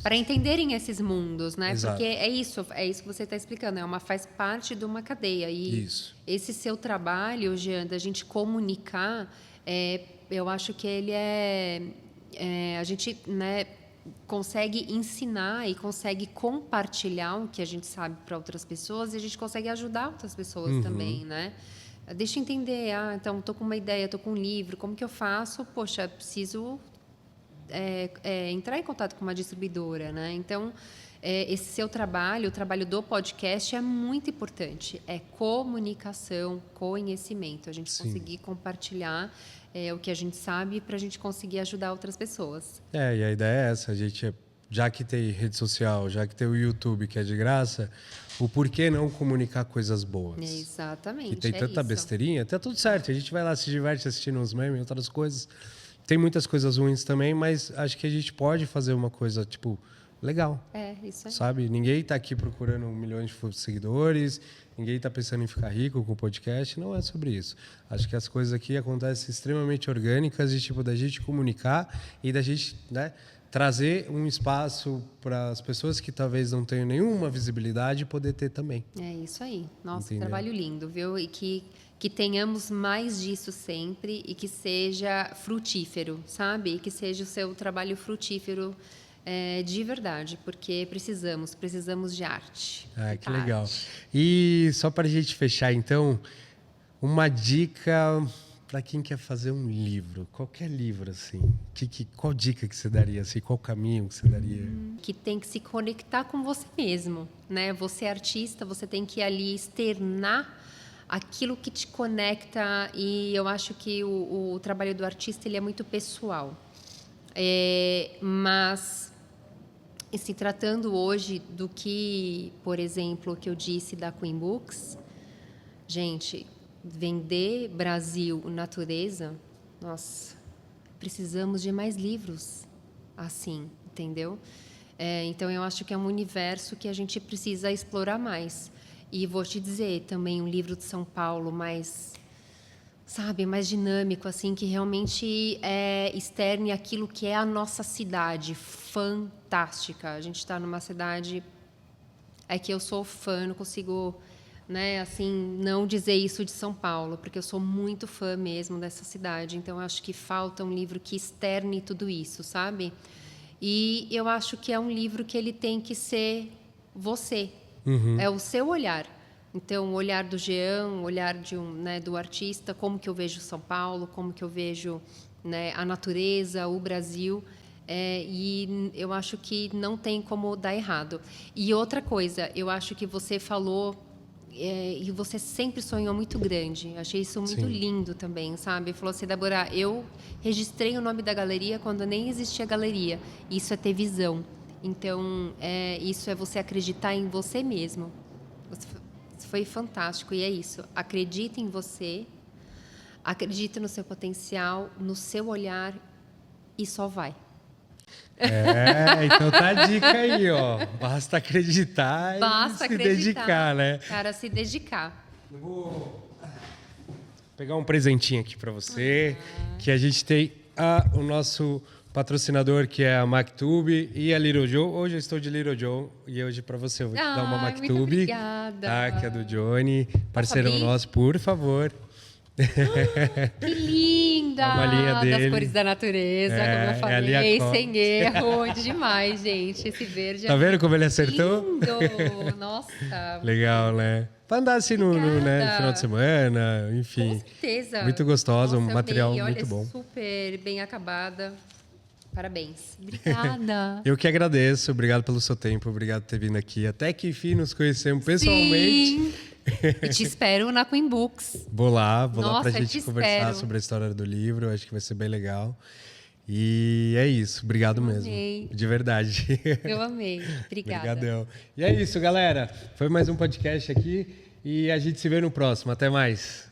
Para entenderem esses mundos, né? Exato. Porque é isso que você está explicando, faz parte de uma cadeia. E esse seu trabalho, Jean, da gente comunicar, eu acho que ele a gente, né, consegue ensinar e consegue compartilhar o que a gente sabe para outras pessoas e a gente consegue ajudar outras pessoas também, né? Deixa eu entender, então estou com uma ideia, estou com um livro, como que eu faço? Poxa, preciso entrar em contato com uma distribuidora, né? Então, esse seu trabalho, o trabalho do podcast é muito importante. É comunicação, conhecimento. A gente conseguir compartilhar o que a gente sabe para a gente conseguir ajudar outras pessoas. E a ideia é essa, a gente, já que tem rede social, já que tem o YouTube, que é de graça, o porquê não comunicar coisas boas? Exatamente. Que tem tanta besteirinha, tá tudo certo, a gente vai lá, se diverte assistindo uns memes, outras coisas. Tem muitas coisas ruins também, mas acho que a gente pode fazer uma coisa, tipo, legal. Isso aí. Sabe? Ninguém tá aqui procurando 1 milhão de seguidores, ninguém tá pensando em ficar rico com o podcast, não é sobre isso. Acho que as coisas aqui acontecem extremamente orgânicas, de tipo, da gente comunicar e da gente, né, trazer um espaço para as pessoas que talvez não tenham nenhuma visibilidade poder ter também. É isso aí. Nossa, Entendeu? trabalho lindo, viu? E que tenhamos mais disso sempre e que seja frutífero, sabe? E que seja o seu trabalho frutífero de verdade, porque precisamos de arte. Que legal. E só para a gente fechar, então, uma dica para quem quer fazer um livro, qualquer livro, assim. Qual dica que você daria, assim? Qual caminho que você daria? Que tem que se conectar com você mesmo, né? Você é artista, você tem que ali externar aquilo que te conecta, e eu acho que o trabalho do artista ele é muito pessoal. Mas se tratando hoje do que, por exemplo, o que eu disse da Queen Books, gente, vender Brasil natureza, nossa, precisamos de mais livros assim, entendeu? Então eu acho que é um universo que a gente precisa explorar mais. E vou te dizer também um livro de São Paulo mais, sabe, mais dinâmico, assim, que realmente externe aquilo que é a nossa cidade, fantástica. A gente está numa cidade que eu sou fã, não consigo, né, assim, não dizer isso de São Paulo, porque eu sou muito fã mesmo dessa cidade. Então, eu acho que falta um livro que externe tudo isso, sabe? E eu acho que é um livro que ele tem que ser você. É o seu olhar. Então, o olhar do Jean, o olhar do artista, como que eu vejo São Paulo, como que eu vejo, né, a natureza, o Brasil. E eu acho que não tem como dar errado. E outra coisa, eu acho que você falou, e você sempre sonhou muito grande. Achei isso muito lindo também, sabe? Falou assim, Débora, eu registrei o nome da galeria quando nem existia galeria. Isso é ter visão. Então, isso é você acreditar em você mesmo. Foi fantástico, e é isso. Acredite em você, acredite no seu potencial, no seu olhar, e só vai. Então tá a dica aí, ó. Basta acreditar e se dedicar, né? Cara, se dedicar. Eu vou pegar um presentinho aqui para você, que a gente tem o nosso patrocinador, que é a MacTube e a Little Joe. Hoje eu estou de Little Joe e hoje para você eu vou te dar uma MacTube. Muito obrigada. Que é do Johnny, parceirão nosso, por favor. Que linda! A malinha dele. Das cores da natureza, como eu falei, sem erro. Demais, gente. Esse verde tá vendo como ele acertou? Lindo! Nossa! Legal, né? Pra andar assim no final de semana, enfim. Com certeza. Muito gostosa, um material olha, muito bom. Super bem acabada. Parabéns. Obrigada. Eu que agradeço. Obrigado pelo seu tempo. Obrigado por ter vindo aqui. Até que enfim nos conhecemos pessoalmente. Sim. E te espero na Queen Books. Vou lá pra gente conversar espero. sobre a história do livro. Acho que vai ser bem legal. E é isso. Obrigado mesmo. Amei. De verdade. Eu amei. Obrigada. Obrigadão. E é isso, galera. Foi mais um podcast aqui e a gente se vê no próximo. Até mais.